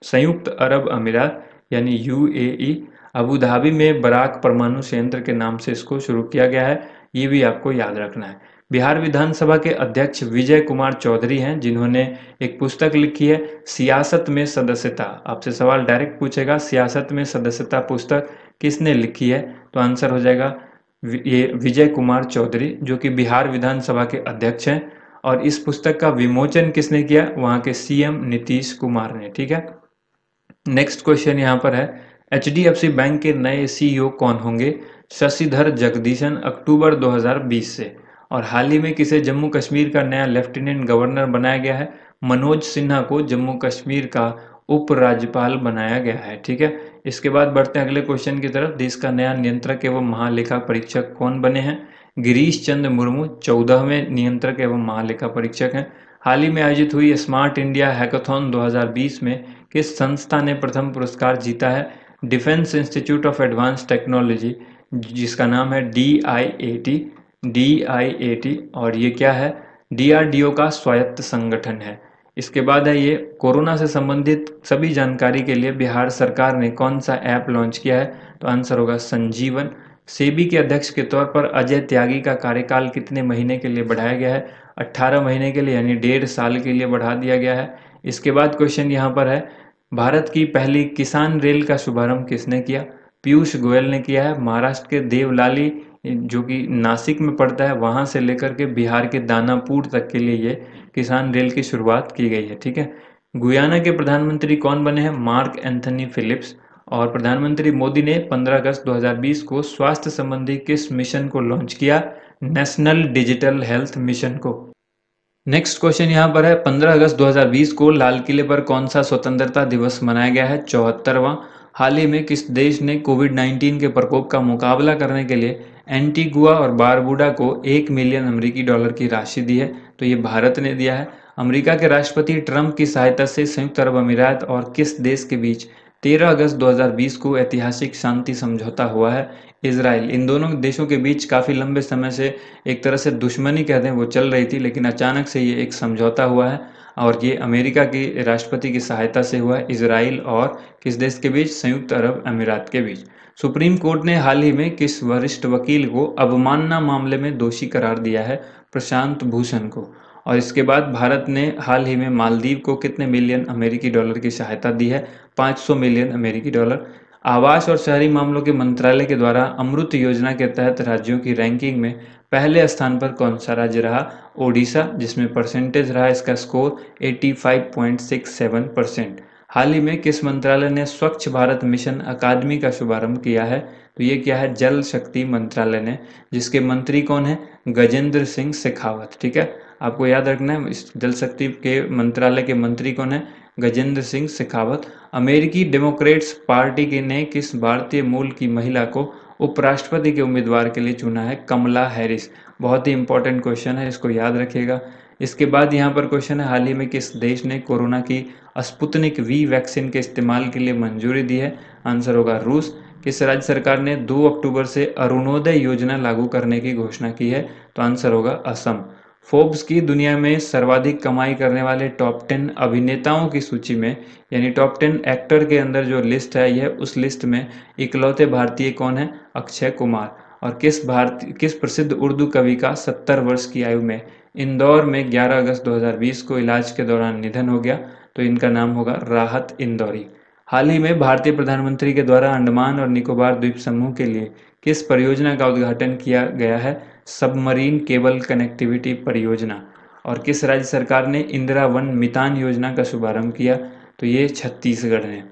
संयुक्त अरब अमीरात यानी यूएई। अबू धाबी में बराक परमाणु संयंत्र के नाम से इसको शुरू किया गया है, ये भी आपको याद रखना है। बिहार विधानसभा के अध्यक्ष विजय कुमार चौधरी हैं, जिन्होंने एक पुस्तक लिखी है सियासत में सदस्यता। आपसे सवाल डायरेक्ट पूछेगा, सियासत में सदस्यता पुस्तक किसने लिखी है? तो आंसर हो जाएगा ये विजय कुमार चौधरी, जो कि बिहार विधानसभा के अध्यक्ष हैं। और इस पुस्तक का विमोचन किसने किया? वहाँ के सीएम नीतीश कुमार ने। ठीक है, नेक्स्ट क्वेश्चन यहाँ पर है, एचडीएफसी बैंक के नए सीईओ कौन होंगे? शशिधर जगदीशन, अक्टूबर 2020 से। और हाल ही में किसे जम्मू कश्मीर का नया लेफ्टिनेंट गवर्नर बनाया गया है? मनोज सिन्हा को जम्मू कश्मीर का उपराज्यपाल बनाया गया है। ठीक है, इसके बाद बढ़ते हैं अगले क्वेश्चन की तरफ। देश का नया नियंत्रक एवं महालेखा परीक्षक कौन बने हैं? गिरीश चंद्र मुर्मू 14वें नियंत्रक एवं महालेखा परीक्षक हैं। हाल ही में आयोजित हुई स्मार्ट इंडिया हैकाथॉन 2020 में किस संस्था ने प्रथम पुरस्कार जीता है? Defence institute of advance technology, जिसका नाम है DIAT। और ये क्या है? DRDO का स्वायत्त संगठन है। इसके बाद है ये, कोरोना से संबंधित सभी जानकारी के लिए बिहार सरकार ने कौन सा ऐप लॉन्च किया है? तो आंसर होगा संजीवन। सेबी के अध्यक्ष के तौर पर अजय त्यागी का कार्यकाल कितने महीने के लिए बढ़ाया गया है? 18 महीने के लिए, यानी 1.5 साल के लिए बढ़ा दिया गया है। इसके बाद क्वेश्चन यहाँ पर है, भारत की पहली किसान रेल का शुभारंभ किसने किया? पीयूष गोयल ने किया है। महाराष्ट्र के देवलाली, जो कि नासिक में पड़ता है, वहां से लेकर के बिहार के दानापुर तक के लिए ये किसान रेल की शुरुआत की गई है। ठीक है, गुयाना के प्रधानमंत्री कौन बने हैं? Mark Anthony Phillips. और प्रधानमंत्री मोदी ने 15 अगस्त 2020 को स्वास्थ्य संबंधी किस मिशन को लॉन्च किया? नेशनल डिजिटल हेल्थ मिशन को। नेक्स्ट क्वेश्चन यहाँ पर है, 15 अगस्त 2020 को लाल किले पर कौन सा स्वतंत्रता दिवस मनाया गया है? 74वां। हाल ही में किस देश ने कोविड-19 के प्रकोप का मुकाबला करने के लिए एंटीगुआ और बारबुडा को $1 मिलियन की राशि दी है? तो ये भारत ने दिया है। अमेरिका के राष्ट्रपति ट्रंप की सहायता से संयुक्त अरब अमीरात और किस देश के बीच 13 अगस्त 2020 को ऐतिहासिक शांति समझौता हुआ है? इजराइल। इन दोनों देशों के बीच काफ़ी लंबे समय से एक तरह से दुश्मनी कहते हैं वो चल रही थी, लेकिन अचानक से ये एक समझौता हुआ है और ये अमेरिका की राष्ट्रपति की सहायता से हुआ है। इजराइल और किस देश के बीच? संयुक्त अरब अमीरात के बीच। सुप्रीम कोर्ट ने हाल ही में किस वरिष्ठ वकील को अवमानना मामले में दोषी करार दिया है? प्रशांत भूषण को। और इसके बाद भारत ने हाल ही में मालदीव को कितने मिलियन अमेरिकी डॉलर की सहायता दी है? 500 मिलियन अमेरिकी डॉलर। आवास और शहरी मामलों के मंत्रालय के द्वारा अमृत योजना के तहत राज्यों की रैंकिंग में पहले स्थान पर कौन सा राज्य रहा? ओडिशा, जिसमें परसेंटेज रहा इसका स्कोर 85.67%। हाल ही में किस मंत्रालय ने स्वच्छ भारत मिशन अकादमी का शुभारंभ किया है? तो ये क्या है? जल शक्ति मंत्रालय ने, जिसके मंत्री कौन है? गजेंद्र सिंह शेखावत। ठीक है, आपको याद रखना है इस जल शक्ति के मंत्रालय के मंत्री कौन है? गजेंद्र सिंह शेखावत। अमेरिकी डेमोक्रेट्स पार्टी के ने किस भारतीय मूल की महिला को उपराष्ट्रपति के उम्मीदवार के लिए चुना है? कमला हैरिस। बहुत ही इंपॉर्टेंट क्वेश्चन है, इसको याद रखिएगा। इसके बाद यहाँ पर क्वेश्चन है, हाल ही में किस देश ने कोरोना की स्पुतनिक V वैक्सीन के इस्तेमाल के लिए मंजूरी दी है? आंसर होगा रूस। किस राज्य सरकार ने 2 अक्टूबर से अरुणोदय योजना लागू करने की घोषणा की है? तो आंसर होगा असम। फोर्ब्स की दुनिया में सर्वाधिक कमाई करने वाले टॉप 10 अभिनेताओं की सूची में, यानी टॉप 10 एक्टर के अंदर जो लिस्ट है, यह उस लिस्ट में इकलौते भारतीय कौन है? अक्षय कुमार। और किस प्रसिद्ध उर्दू कवि का 70 वर्ष की आयु में इंदौर में 11 अगस्त 2020 को इलाज के दौरान निधन हो गया? तो इनका नाम होगा राहत इंदौरी। हाल ही में भारतीय प्रधानमंत्री के द्वारा अंडमान और निकोबार द्वीप समूह के लिए किस परियोजना का उद्घाटन किया गया है? सबमरीन केबल कनेक्टिविटी परियोजना। और किस राज्य सरकार ने इंदिरा वन मितान योजना का शुभारंभ किया? तो ये छत्तीसगढ़ ने।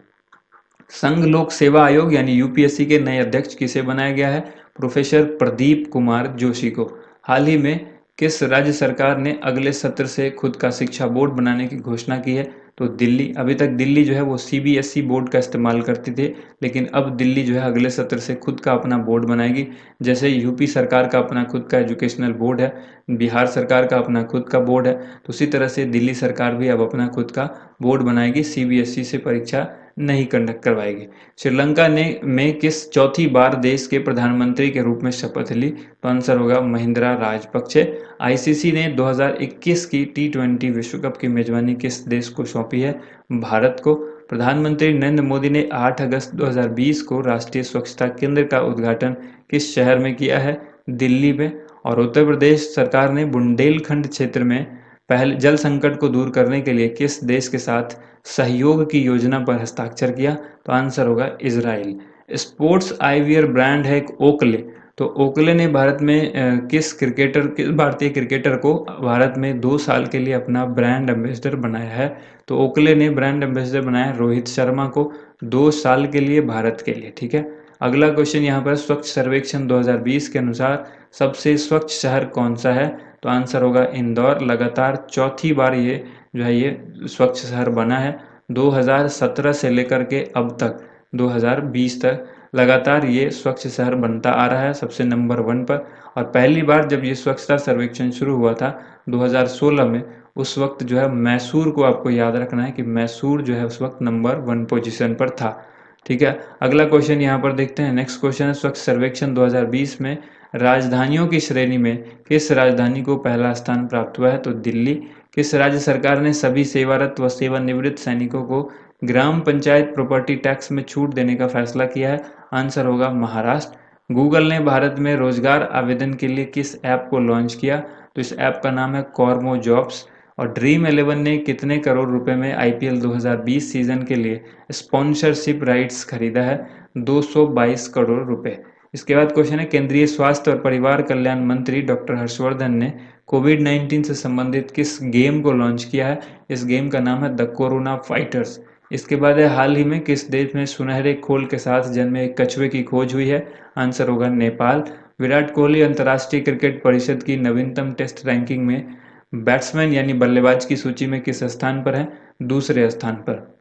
संघ लोक सेवा आयोग यानी यूपीएससी के नए अध्यक्ष किसे बनाया गया है? प्रोफेसर प्रदीप कुमार जोशी को। हाल ही में किस राज्य सरकार ने अगले सत्र से खुद का शिक्षा बोर्ड बनाने की घोषणा की है? तो दिल्ली। अभी तक दिल्ली जो है वो सीबीएसई बोर्ड का इस्तेमाल करती थी, लेकिन अब दिल्ली जो है अगले सत्र से खुद का अपना बोर्ड बनाएगी। जैसे यूपी सरकार का अपना खुद का एजुकेशनल बोर्ड है, बिहार सरकार का अपना खुद का बोर्ड है, तो उसी तरह से दिल्ली सरकार भी अब अपना खुद का बोर्ड बनाएगी, सीबीएसई से परीक्षा नहीं कंडक्ट करवाएगी। श्रीलंका ने में किस चौथी बार देश के प्रधानमंत्री के रूप में शपथ ली? तो आंसर होगा महिंद्रा राजपक्षे। आईसीसी ने 2021 की टी20 विश्व कप की मेजबानी किस देश को सौंपी है? भारत को। प्रधानमंत्री नरेंद्र मोदी ने 8 अगस्त 2020 को राष्ट्रीय स्वच्छता केंद्र का उद्घाटन किस शहर में किया है? दिल्ली में। और उत्तर प्रदेश सरकार ने बुंदेलखंड क्षेत्र में पहले जल संकट को दूर करने के लिए किस देश के साथ सहयोग की योजना पर हस्ताक्षर किया? तो आंसर होगा इजराइल। स्पोर्ट्स आईवियर ब्रांड है एक ओकले। तो ओकले ने भारत में किस भारतीय क्रिकेटर को भारत में 2 साल के लिए अपना ब्रांड एम्बेसडर बनाया है? तो ओकले ने ब्रांड एम्बेसडर बनाया रोहित शर्मा को 2 साल के लिए भारत के लिए। ठीक है। अगला क्वेश्चन यहाँ पर स्वच्छ सर्वेक्षण 2020 के अनुसार सबसे स्वच्छ शहर कौन सा है? तो आंसर होगा इंदौर। लगातार चौथी बार ये जो है ये स्वच्छ शहर बना है। 2017 से लेकर के अब तक 2020 तक लगातार ये स्वच्छ शहर बनता आ रहा है, सबसे नंबर 1 पर। और पहली बार जब ये स्वच्छता सर्वेक्षण शुरू हुआ था 2016 में, उस वक्त जो है मैसूर को आपको याद रखना है कि मैसूर जो है उस वक्त नंबर 1 पोजीशन पर था। ठीक है। अगला क्वेश्चन यहाँ पर देखते हैं। नेक्स्ट क्वेश्चन है स्वच्छ सर्वेक्षण 2020 में राजधानियों की श्रेणी में किस राजधानी को पहला स्थान प्राप्त हुआ है? तो दिल्ली। किस राज्य सरकार ने सभी सेवारत व सेवानिवृत्त सैनिकों को ग्राम पंचायत प्रॉपर्टी टैक्स में छूट देने का फैसला किया है? आंसर होगा महाराष्ट्र। गूगल ने भारत में रोजगार आवेदन के लिए किस ऐप को लॉन्च किया? तो इस ऐप का नाम है कॉर्मो जॉब्स। और ड्रीम 11 ने कितने करोड़ रुपए में आईपीएल 2020 सीजन के लिए स्पॉन्सरशिप राइट्स खरीदा है? 222 करोड़ रुपए। इसके बाद क्वेश्चन है केंद्रीय स्वास्थ्य और परिवार कल्याण मंत्री डॉक्टर हर्षवर्धन ने कोविड-19 से संबंधित किस गेम को लॉन्च किया है? इस गेम का नाम है द कोरोना फाइटर्स। इसके बाद है हाल ही में किस देश में सुनहरे खोल के साथ जन्मे एक कछुए की खोज हुई है? आंसर होगा नेपाल। विराट कोहली अंतर्राष्ट्रीय क्रिकेट परिषद की नवीनतम टेस्ट रैंकिंग में बैट्समैन यानी बल्लेबाज की सूची में किस स्थान पर है? दूसरे स्थान पर।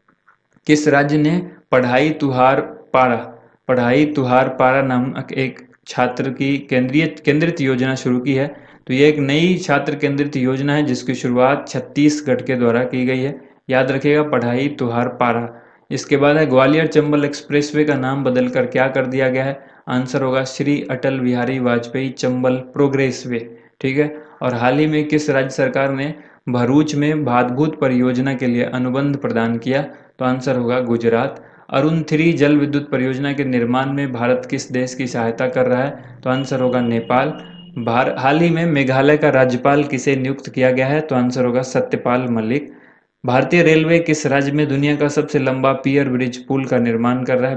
किस राज्य ने पढ़ाई तुहार पारा नामक एक छात्र की केंद्रित योजना शुरू की है? तो ये एक नई छात्र केंद्रित योजना है जिसकी शुरुआत छत्तीसगढ़ के द्वारा की गई है। याद रखिएगा, पढ़ाई तुहार पारा। इसके बाद है ग्वालियर चंबल एक्सप्रेसवे का नाम बदलकर क्या कर दिया गया है? आंसर होगा श्री अटल बिहारी वाजपेयी चंबल प्रोग्रेस वे। ठीक है। और हाल ही में किस राज्य सरकार ने भरूच में भातभूत परियोजना के लिए अनुबंध प्रदान किया? तो आंसर होगा गुजरात। अरुण 3 जल विद्युत परियोजना के निर्माण में भारत किस देश की सहायता कर रहा है? तो आंसर होगा नेपाल। हाल ही में मेघालय का राज्यपाल किसे नियुक्त किया गया है? तो आंसर होगा सत्यपाल मलिक। भारतीय रेलवे किस राज्य में दुनिया का सबसे लंबा पियर ब्रिज का निर्माण कर रहा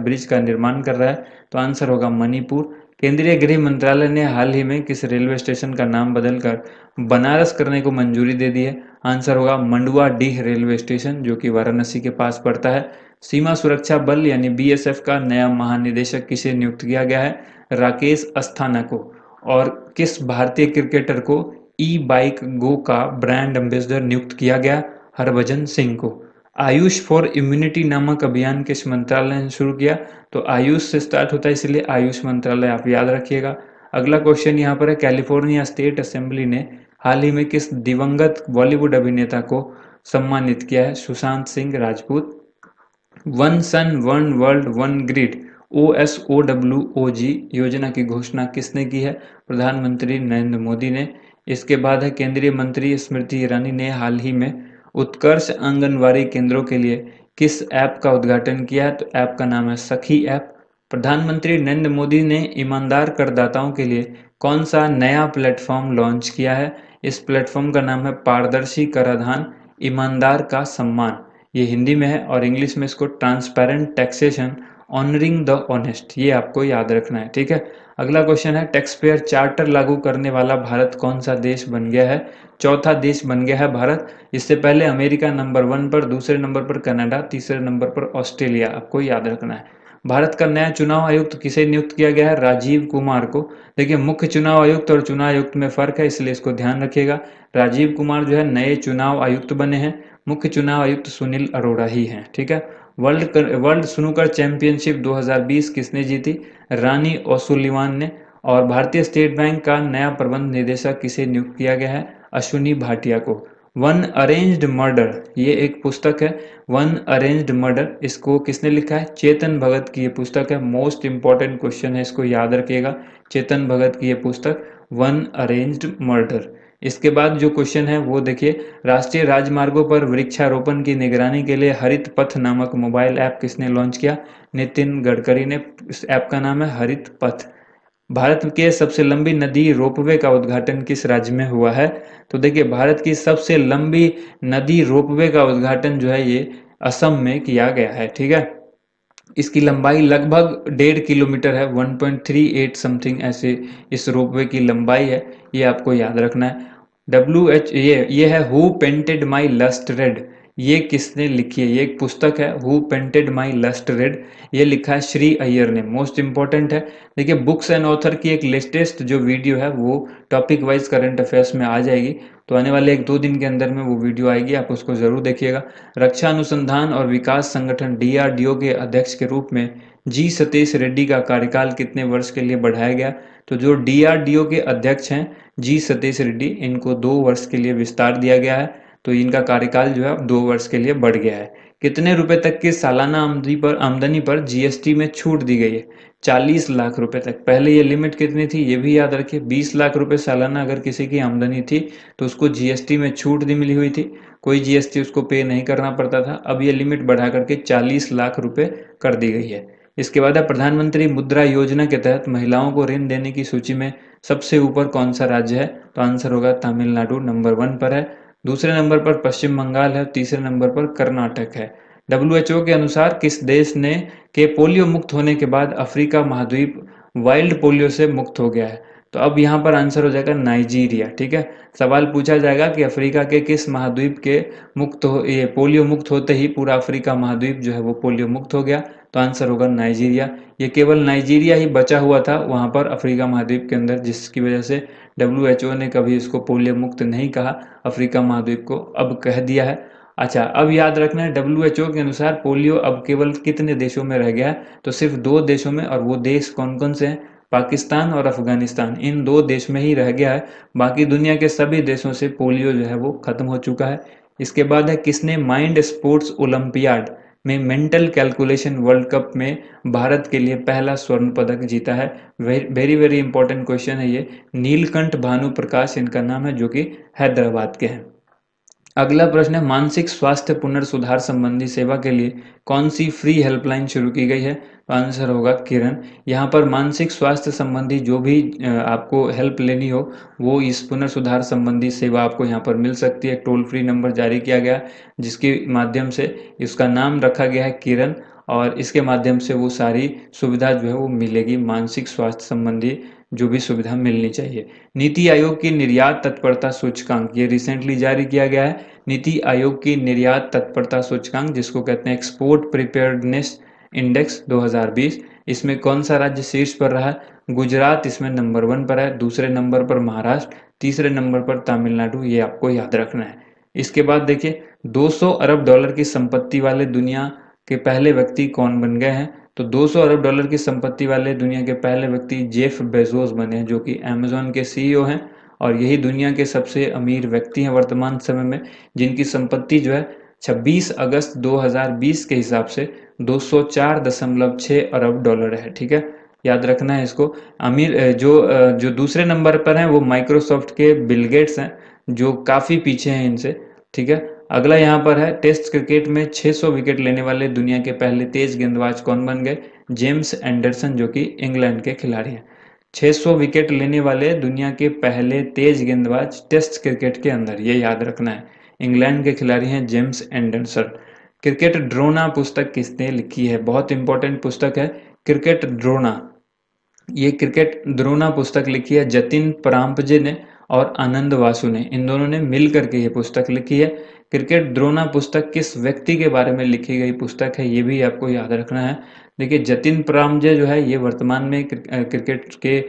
है? तो आंसर होगा मणिपुर। केंद्रीय गृह मंत्रालय ने हाल ही में किस रेलवे स्टेशन का नाम बदलकर बनारस करने को मंजूरी दे दी है? आंसर होगा मंडुआ डीह रेलवे स्टेशन, जो कि वाराणसी के पास पड़ता है। सीमा सुरक्षा बल यानी बीएसएफ का नया महानिदेशक किसे नियुक्त किया गया है? राकेश अस्थाना को। और किस भारतीय क्रिकेटर को ई बाइक गो का ब्रांड एम्बेसडर नियुक्त किया गया? हरभजन सिंह को। आयुष फॉर इम्यूनिटी नामक अभियान किस मंत्रालय ने शुरू किया? तो आयुष से स्टार्ट होता है, इसलिए आयुष मंत्रालय आप याद रखिएगा। अगला क्वेश्चन यहाँ पर है कैलिफोर्निया स्टेट असेंबली ने हाल ही में किस दिवंगत बॉलीवुड अभिनेता को सम्मानित किया है? Sushant Singh Rajput. One sun one world one grid OSOWOG योजना की घोषणा किसने की है? प्रधानमंत्री नरेंद्र मोदी ने। इसके बाद है केंद्रीय मंत्री स्मृति ईरानी ने हाल ही में उत्कर्ष आंगनवाड़ी केंद्रों के लिए किस ऐप का उद्घाटन किया है? तो ऐप का नाम है सखी ऐप। प्रधानमंत्री नरेंद्र मोदी ने ईमानदार करदाताओं के लिए कौन सा नया प्लेटफॉर्म लॉन्च किया है? इस प्लेटफॉर्म का नाम है पारदर्शी कराधान ईमानदार का सम्मान। ये हिंदी में है और इंग्लिश में इसको transparent taxation honouring the honest, ये आपको याद रखना है। ठीक है, अगला क्वेश्चन है टैक्स पेयर चार्टर लागू करने वाला भारत कौन सा देश बन गया है? चौथा देश बन गया है भारत। इससे पहले अमेरिका नंबर 1 पर, दूसरे नंबर पर कनाडा, तीसरे नंबर पर ऑस्ट्रेलिया, आपको याद रखना है। भारत का नया चुनाव आयुक्त किसे नियुक्त किया गया है? राजीव कुमार को। देखिए, मुख्य चुनाव आयुक्त और चुनाव आयुक्त में फर्क है, इसलिए इसको ध्यान रखिएगा। राजीव कुमार जो है नए चुनाव आयुक्त बने हैं, मुख्य चुनाव आयुक्त सुनील अरोड़ा ही हैं। ठीक है, वर्ल्ड स्नूकर चैंपियनशिप 2020 किसने जीती? रानी ओसुलिवान ने। और भारतीय स्टेट बैंक का नया प्रबंध निदेशक किसे नियुक्त किया गया है? अश्विनी भाटिया को। वन अरेंज्ड मर्डर, ये एक पुस्तक है, वन अरेंज्ड मर्डर, इसको किसने लिखा है? चेतन भगत की ये पुस्तक है। मोस्ट इंपॉर्टेंट क्वेश्चन है, इसको याद रखिएगा। चेतन भगत की ये पुस्तक वन अरेंज्ड मर्डर। इसके बाद जो क्वेश्चन है वो देखिए, राष्ट्रीय राजमार्गों पर वृक्षारोपण की निगरानी के लिए हरित पथ नामक मोबाइल ऐप किसने लॉन्च किया? नितिन गडकरी ने। इस ऐप का नाम है हरित पथ। भारत के सबसे लंबी नदी रोपवे का उद्घाटन किस राज्य में हुआ है? तो देखिए, भारत की सबसे लंबी नदी रोपवे का उद्घाटन जो है ये असम में किया गया है। ठीक है, इसकी लंबाई लगभग 1.5 किलोमीटर है, 1.38 समथिंग ऐसे इस रोपवे की लंबाई है, ये आपको याद रखना है। ये है who painted my lust red, ये किसने लिखी है? ये एक पुस्तक है, who painted my lust red, ये लिखा है श्री अय्यर ने। मोस्ट इंपॉर्टेंट है। देखिए, बुक्स एंड ऑथर की एक लेटेस्ट जो वीडियो है वो टॉपिक वाइज करंट अफेयर्स में आ जाएगी, तो आने वाले 1-2 दिन के अंदर में वो वीडियो आएगी, आप उसको जरूर देखिएगा। रक्षा अनुसंधान और विकास संगठन DRDO के अध्यक्ष के रूप में जी सतीश रेड्डी का कार्यकाल कितने वर्ष के लिए बढ़ाया गया? तो जो DRDO के अध्यक्ष हैं जी सतीश रेड्डी, इनको 2 वर्ष के लिए विस्तार दिया गया है, तो इनका कार्यकाल जो है 2 वर्ष के लिए बढ़ गया है। कितने रुपए तक की सालाना आमदनी पर GST में छूट दी गई है? 40 लाख रुपए तक। पहले ये लिमिट कितनी थी ये भी याद रखिए, 20 लाख रुपए सालाना अगर किसी की आमदनी थी तो उसको GST में छूट दी मिली हुई थी, कोई GST उसको पे नहीं करना पड़ता था। अब ये लिमिट बढ़ा करके 40 लाख रुपए कर दी गई है। इसके बाद है प्रधानमंत्री मुद्रा योजना के तहत महिलाओं को ऋण देने की सूची में सबसे ऊपर कौन सा राज्य है? तो आंसर होगा तमिलनाडु, नंबर 1 पर है। दूसरे नंबर पर पश्चिम बंगाल है, तीसरे नंबर पर कर्नाटक है। WHO के अनुसार किस देश ने के पोलियो मुक्त होने के बाद अफ्रीका महाद्वीप वाइल्ड पोलियो से मुक्त हो गया है? तो अब यहाँ पर आंसर हो जाएगा नाइजीरिया। ठीक है, सवाल पूछा जाएगा कि अफ्रीका के किस महाद्वीप के ये पोलियो मुक्त होते ही पूरा अफ्रीका महाद्वीप जो है वो पोलियो मुक्त हो गया, तो आंसर होगा नाइजीरिया। ये केवल नाइजीरिया ही बचा हुआ था वहाँ पर अफ्रीका महाद्वीप के अंदर, जिसकी वजह से WHO ने कभी इसको पोलियो मुक्त नहीं कहा, अफ्रीका महाद्वीप को अब कह दिया है। अच्छा, अब याद रखना है WHO के अनुसार पोलियो अब केवल कितने देशों में रह गया है? तो सिर्फ 2 देशों में, और वो देश कौन कौन से हैं? पाकिस्तान और अफगानिस्तान, इन 2 देश में ही रह गया है। बाकी दुनिया के सभी देशों से पोलियो जो है वो खत्म हो चुका है। इसके बाद है किसने माइंड स्पोर्ट्स ओलंपियाड में मेंटल कैलकुलेशन वर्ल्ड कप में भारत के लिए पहला स्वर्ण पदक जीता है? वेरी वेरी इंपॉर्टेंट क्वेश्चन है ये। नीलकंठ भानु प्रकाश इनका नाम है, जो कि हैदराबाद के हैं। अगला प्रश्न है मानसिक स्वास्थ्य पुनर्सुधार संबंधी सेवा के लिए कौन सी फ्री हेल्पलाइन शुरू की गई है? तो आंसर होगा किरण। यहाँ पर मानसिक स्वास्थ्य संबंधी जो भी आपको हेल्प लेनी हो वो इस पुनर्सुधार संबंधी सेवा आपको यहाँ पर मिल सकती है। टोल फ्री नंबर जारी किया गया जिसके माध्यम से इसका नाम रखा गया है किरण, और इसके माध्यम से वो सारी सुविधा जो है वो मिलेगी, मानसिक स्वास्थ्य संबंधी जो भी सुविधा मिलनी चाहिए। नीति आयोग की निर्यात तत्परता सूचकांक ये रिसेंटली जारी किया गया है। नीति आयोग की निर्यात तत्परता सूचकांक, जिसको कहते हैं एक्सपोर्ट प्रिपेयर्डनेस इंडेक्स 2020, इसमें कौन सा राज्य शीर्ष पर रहा? गुजरात इसमें नंबर 1 पर है, दूसरे नंबर पर महाराष्ट्र, तीसरे नंबर पर तमिलनाडु, ये आपको याद रखना है। इसके बाद देखिए, 200 अरब डॉलर की संपत्ति वाले दुनिया के पहले व्यक्ति कौन बन गए हैं? तो 200 अरब डॉलर की संपत्ति वाले दुनिया के पहले व्यक्ति जेफ बेजोस बने हैं, जो कि अमेजोन के CEO हैं, और यही दुनिया के सबसे अमीर व्यक्ति हैं वर्तमान समय में, जिनकी संपत्ति जो है 26 अगस्त 2020 के हिसाब से 204.6 अरब डॉलर है। ठीक है, याद रखना है इसको। जो दूसरे नंबर पर हैं वो माइक्रोसॉफ्ट के बिल गेट्स हैं, जो काफ़ी पीछे हैं इनसे। ठीक है, अगला यहाँ पर है टेस्ट क्रिकेट में 600 विकेट लेने वाले दुनिया के पहले तेज गेंदबाज कौन बन गए? जेम्स एंडरसन, जो कि इंग्लैंड के खिलाड़ी हैं। 600 विकेट लेने वाले दुनिया के पहले तेज गेंदबाज टेस्ट क्रिकेट के अंदर, ये याद रखना है। इंग्लैंड के खिलाड़ी हैं जेम्स एंडरसन। क्रिकेट ड्रोना पुस्तक किसने लिखी है? बहुत इंपॉर्टेंट पुस्तक है क्रिकेट ड्रोना। ये क्रिकेट द्रोणा पुस्तक लिखी है जतिन परांपजे ने और आनंद वासु ने, इन दोनों ने मिल करके ये पुस्तक लिखी है। क्रिकेट द्रोणा पुस्तक किस व्यक्ति के बारे में लिखी गई पुस्तक है, ये भी आपको याद रखना है। देखिए, जतिन परांपजे जो है ये वर्तमान में क्रिकेट के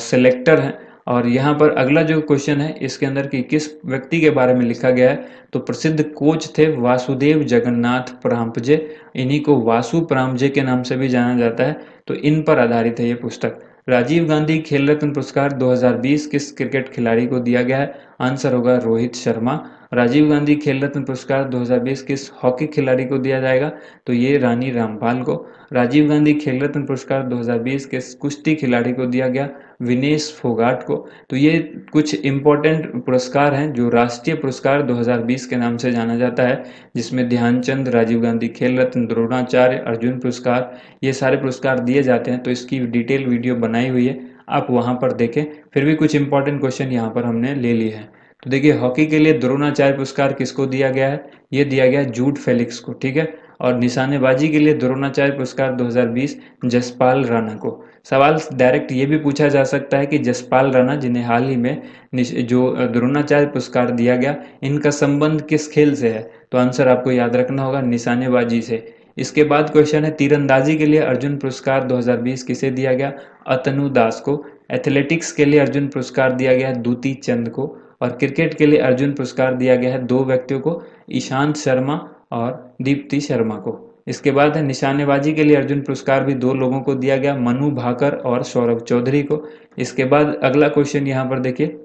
सिलेक्टर हैं। और यहाँ पर अगला जो क्वेश्चन है इसके अंदर कि किस व्यक्ति के बारे में लिखा गया है, तो प्रसिद्ध कोच थे वासुदेव जगन्नाथ परांपजे, इन्हीं को वासु परांपजे के नाम से भी जाना जाता है। तो इन पर आधारित है ये पुस्तक। राजीव गांधी खेल रत्न पुरस्कार 2020 किस क्रिकेट खिलाड़ी को दिया गया है? आंसर होगा रोहित शर्मा। राजीव गांधी खेल रत्न पुरस्कार 2020 किस हॉकी खिलाड़ी को दिया जाएगा? तो ये रानी रामपाल को। राजीव गांधी खेल रत्न पुरस्कार 2020 किस कुश्ती खिलाड़ी को दिया गया? विनेश फोगाट को। तो ये कुछ इंपॉर्टेंट पुरस्कार हैं जो राष्ट्रीय पुरस्कार 2020 के नाम से जाना जाता है, जिसमें ध्यानचंद, राजीव गांधी खेल रत्न, द्रोणाचार्य, अर्जुन पुरस्कार, ये सारे पुरस्कार दिए जाते हैं। तो इसकी डिटेल वीडियो बनाई हुई है, आप वहां पर देखें। फिर भी कुछ इंपॉर्टेंट क्वेश्चन यहाँ पर हमने ले लिए हैं। तो देखिए, हॉकी के लिए द्रोणाचार्य पुरस्कार किसको दिया गया है? ये दिया गया जूड फेलिक्स को। ठीक है, और निशानेबाजी के लिए द्रोणाचार्य पुरस्कार 2020 जसपाल राणा को। सवाल डायरेक्ट ये भी पूछा जा सकता है कि जसपाल राणा, जिन्हें हाल ही में जो द्रोणाचार्य पुरस्कार दिया गया, इनका संबंध किस खेल से है? तो आंसर आपको याद रखना होगा निशानेबाजी से। इसके बाद क्वेश्चन है तीरंदाजी के लिए अर्जुन पुरस्कार 2020 किसे दिया गया? अतनु दास को। एथलेटिक्स के लिए अर्जुन पुरस्कार दिया गया दूती चंद को। और क्रिकेट के लिए अर्जुन पुरस्कार दिया गया है 2 व्यक्तियों को, ईशांत शर्मा और दीप्ति शर्मा को। इसके बाद है निशानेबाजी के लिए अर्जुन पुरस्कार भी 2 लोगों को दिया गया, मनु भाकर और सौरभ चौधरी को। इसके बाद अगला क्वेश्चन यहाँ पर देखिए,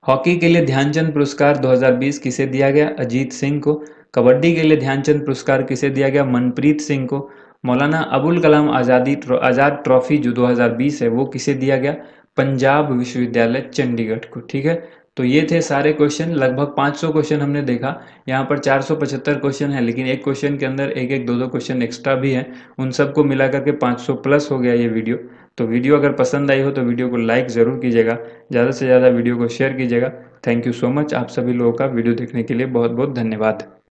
हॉकी के लिए ध्यानचंद पुरस्कार 2020 किसे दिया गया? अजीत सिंह को। कबड्डी के लिए ध्यानचंद पुरस्कार किसे दिया गया? मनप्रीत सिंह को। मौलाना अबुल कलाम आजाद ट्रॉफी जो 2020 है वो किसे दिया गया? पंजाब विश्वविद्यालय चंडीगढ़ को। ठीक है, तो ये थे सारे क्वेश्चन। लगभग 500 क्वेश्चन हमने देखा। यहाँ पर 475 क्वेश्चन है, लेकिन एक क्वेश्चन के अंदर एक एक 2-2 क्वेश्चन एक्स्ट्रा भी हैं। उन सबको मिला करके 500 प्लस हो गया ये वीडियो। तो वीडियो अगर पसंद आई हो तो वीडियो को लाइक ज़रूर कीजिएगा, ज़्यादा से ज़्यादा वीडियो को शेयर कीजिएगा। Thank you so much. आप सभी लोगों का वीडियो देखने के लिए बहुत बहुत धन्यवाद।